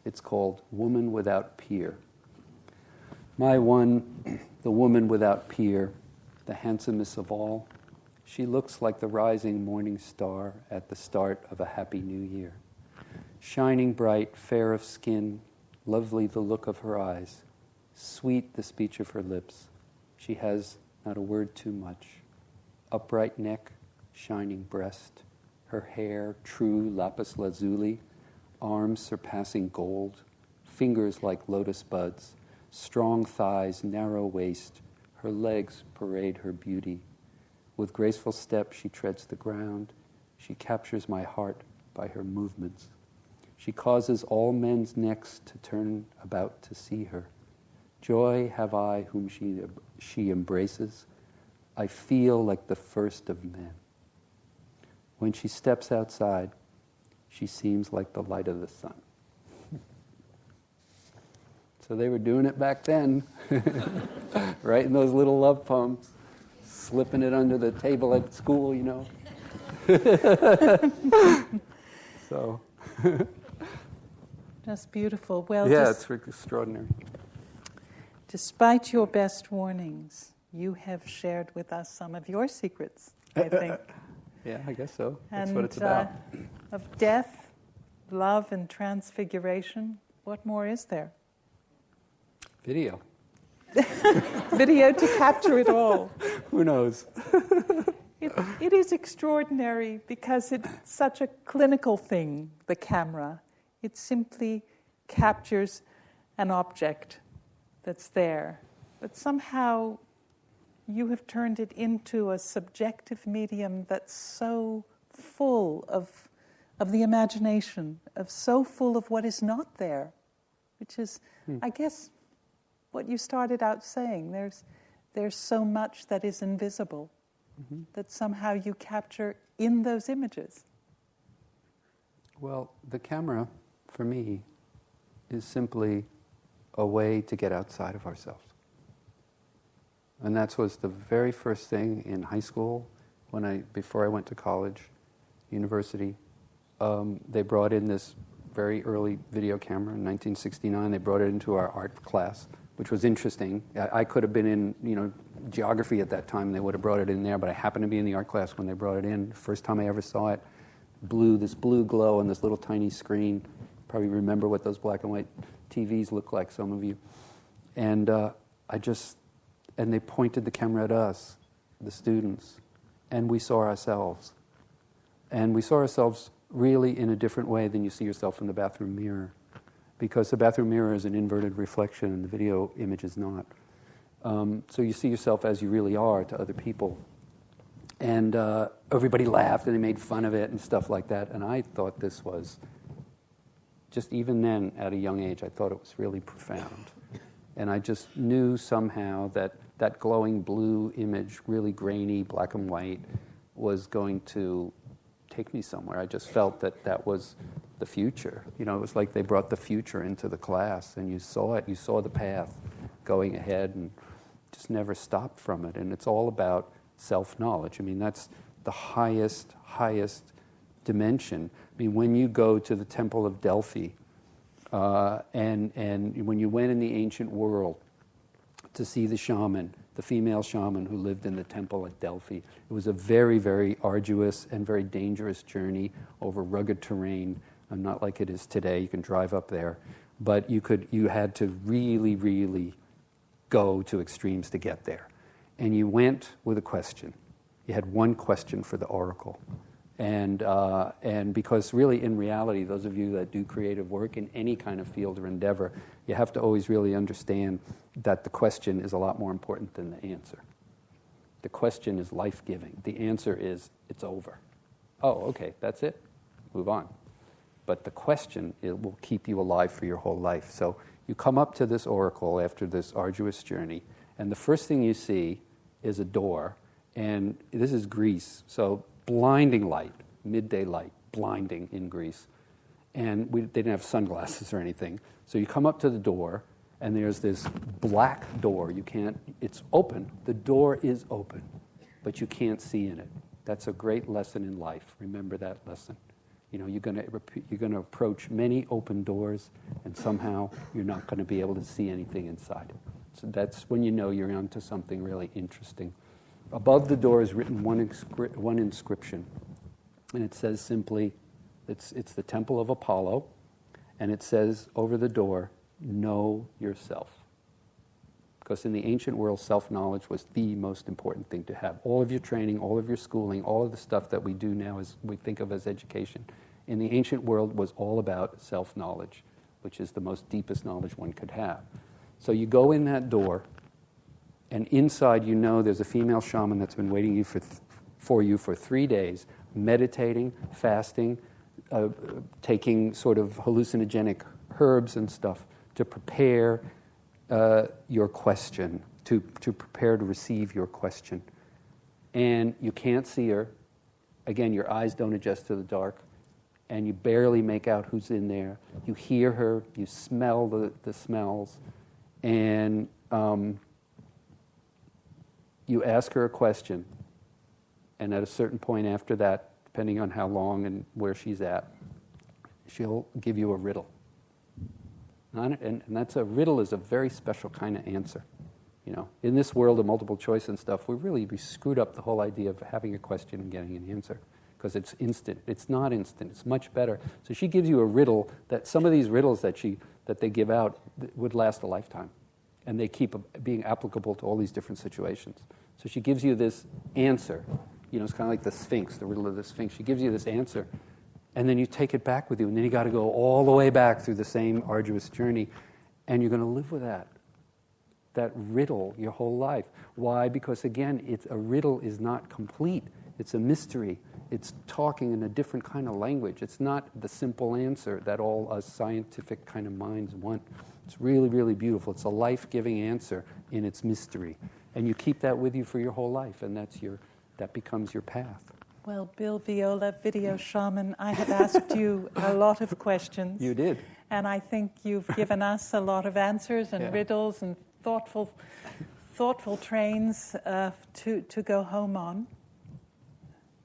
It's called Woman Without Peer. My one, the woman without peer, the handsomest of all, she looks like the rising morning star at the start of a happy new year. Shining bright, fair of skin, lovely the look of her eyes, sweet the speech of her lips. She has not a word too much. Upright neck, shining breast, her hair true lapis lazuli, arms surpassing gold, fingers like lotus buds, Strong thighs, narrow waist, her legs parade her beauty. With graceful step she treads the ground. She captures my heart by her movements. She causes all men's necks to turn about to see her. Joy have I whom she embraces. I feel like the first of men. When she steps outside, she seems like the light of the sun. So they were doing it back then, writing those little love poems, slipping it under the table at school, you know. So. Just beautiful. Well, yeah, it's extraordinary. Despite your best warnings, you have shared with us some of your secrets, I think. Yeah, I guess so. That's and, what it's about. Of death, love, and transfiguration, what more is there? Video. Video to capture it all. Who knows? It is extraordinary because it's such a clinical thing, the camera. It simply captures an object that's there. But somehow you have turned it into a subjective medium that's so full of the imagination, so full of what is not there, which is, I guess, what you started out saying. There's so much that is invisible that somehow you capture in those images. Well, the camera, for me, is simply a way to get outside of ourselves. And that was the very first thing in high school, before I went to college, university. They brought in this very early video camera in 1969. They brought it into our art class, which was interesting. I could have been in, geography at that time. They would have brought it in there, but I happened to be in the art class when they brought it in. First time I ever saw it, this blue glow on this little tiny screen. Probably remember what those black and white TVs look like, some of you. And and they pointed the camera at us, the students, and we saw ourselves. And we saw ourselves really in a different way than you see yourself in the bathroom mirror, because the bathroom mirror is an inverted reflection and the video image is not. So you see yourself as you really are to other people. And everybody laughed and they made fun of it and stuff like that. And I thought this was, just even then at a young age, I thought it was really profound. And I just knew somehow that that glowing blue image, really grainy, black and white, was going to take me somewhere. I just felt that was the future. It was like they brought the future into the class and you saw it, you saw the path going ahead and just never stopped from it. And it's all about self-knowledge. I mean, that's the highest dimension. I mean, when you go to the Temple of Delphi, and when you went in the ancient world to see the shaman, the female shaman who lived in the temple at Delphi, it was a very, very arduous and very dangerous journey over rugged terrain. Not like it is today. You can drive up there, but you had to really, really go to extremes to get there. And you went with a question. You had one question for the oracle. And because really, in reality, those of you that do creative work in any kind of field or endeavor, you have to always really understand that the question is a lot more important than the answer. The question is life-giving. The answer is, it's over. Oh, okay, that's it. Move on. But the question, it will keep you alive for your whole life. So you come up to this oracle after this arduous journey, and the first thing you see is a door, and this is Greece, so blinding light, midday light, blinding in Greece. And they didn't have sunglasses or anything. So you come up to the door, and there's this black door. It's open. The door is open, but you can't see in it. That's a great lesson in life. Remember that lesson. You're going to approach many open doors, and somehow you're not going to be able to see anything inside. So that's when you know you're onto something really interesting. Above the door is written one inscription, and it says simply, it's the Temple of Apollo, and it says over the door, know yourself. Because in the ancient world, self-knowledge was the most important thing to have. All of your training, all of your schooling, all of the stuff that we do now we think of as education, in the ancient world was all about self-knowledge, which is the most deepest knowledge one could have. So you go in that door, and inside you know there's a female shaman that's been waiting for you for 3 days, meditating, fasting, taking sort of hallucinogenic herbs and stuff to prepare your question, to prepare to receive your question. And you can't see her. Again, your eyes don't adjust to the dark, and you barely make out who's in there. You hear her, you smell the smells, and you ask her a question. And at a certain point after that, depending on how long and where she's at, she'll give you a riddle. And that's a riddle is a very special kind of answer. You know, in this world of multiple choice and stuff, we screwed up the whole idea of having a question and getting an answer, because it's instant. It's not instant. It's much better. So she gives you a riddle that some of these riddles that they give out would last a lifetime, and they keep being applicable to all these different situations. So she gives you this answer. You know, it's kind of like the Sphinx, the riddle of the Sphinx. She gives you this answer, and then you take it back with you, and then you got to go all the way back through the same arduous journey, and you're going to live with that riddle your whole life. Why? Because again, a riddle is not complete. It's a mystery. It's talking in a different kind of language. It's not the simple answer that all us scientific kind of minds want. It's really, really beautiful. It's a life-giving answer in its mystery. And you keep that with you for your whole life, and that becomes your path. Well, Bill Viola, video shaman, I have asked you a lot of questions. You did. And I think you've given us a lot of answers and riddles and thoughtful trains to go home on.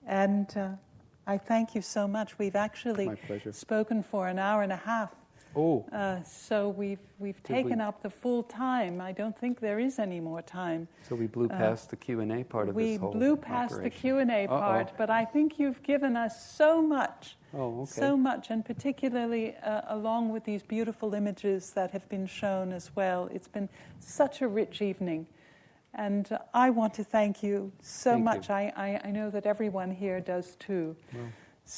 And I thank you so much. We've actually spoken for an hour and a half. Oh. So we've taken up the full time. I don't think there is any more time. So we blew past the Q&A part of this whole We blew past operation. the Q&A part, but I think you've given us so much. Oh, okay. So much, and particularly along with these beautiful images that have been shown as well. It's been such a rich evening. And I want to thank you so much. I know that everyone here does too.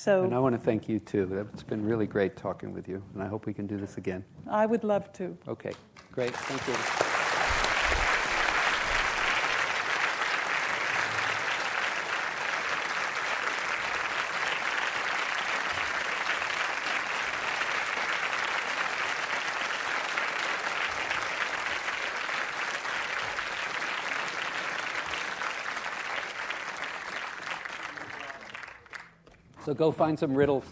Well, and I want to thank you too. It's been really great talking with you, and I hope we can do this again. I would love to. Okay, great. Thank you. So go find some riddles.